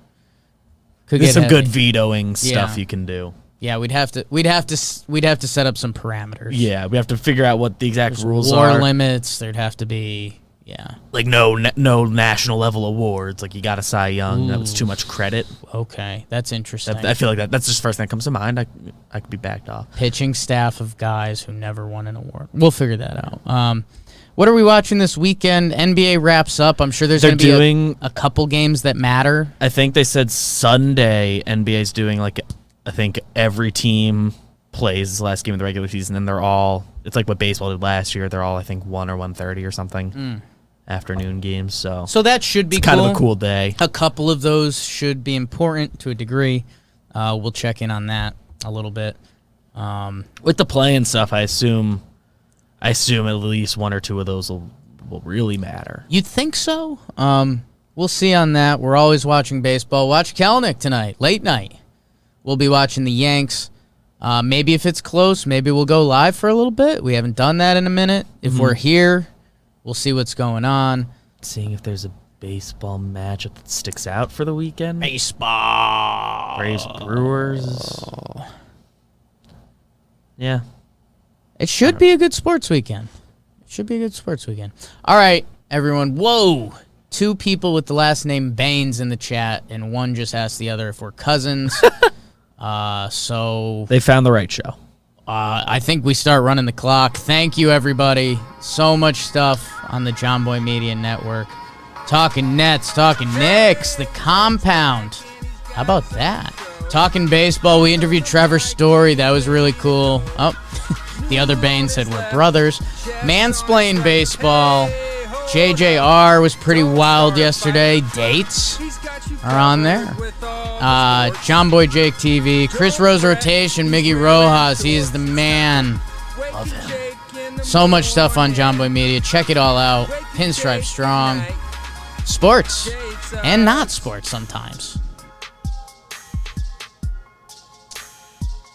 There's some good vetoing stuff you can do. Yeah, we'd have to set up some parameters. Yeah, we have to figure out what the exact rules war are. War limits. There'd have to be like no national level awards. Like you got a Cy Young. That was too much credit. Okay, that's interesting. I feel like that's just the first thing that comes to mind. I could be backed off. Pitching staff of guys who never won an award. We'll figure that out. What are we watching this weekend? NBA wraps up. I'm sure there's going to be a couple games that matter. I think they said Sunday NBA's doing like, I think every team plays the last game of the regular season, and they're all, it's like what baseball did last year. They're all, I think, 1 or 1:30 or something. Afternoon games. So that should be kind of a cool day. A couple of those should be important to a degree. We'll check in on that a little bit. With the play and stuff, I assume at least 1 or 2 of those will really matter. You'd think so? We'll see on that. We're always watching baseball. Watch Kelenic tonight, late night. We'll be watching the Yanks. Maybe if it's close, maybe we'll go live for a little bit. We haven't done that in a minute. If we're here, we'll see what's going on. Seeing if there's a baseball matchup that sticks out for the weekend. Baseball. Braves Brewers. Yeah. It should be a good sports weekend. All right, everyone. Whoa. 2 people with the last name Baines in the chat, and one just asked the other if we're cousins. So they found the right show. I think we start running the clock. Thank you, everybody. So much stuff on the John Boy Media Network. Talking Nets, talking Knicks, the compound. How about that? Talking baseball. We interviewed Trevor Story. That was really cool. Oh, the other Bane said we're brothers. Mansplain baseball. JJR was pretty wild yesterday. Dates are on there. John Boy Jake TV. Chris Rose Rotation. Miggy Rojas. He is the man. Love him. So much stuff on John Boy Media. Check it all out. Pinstripe Strong. Sports. And not sports sometimes.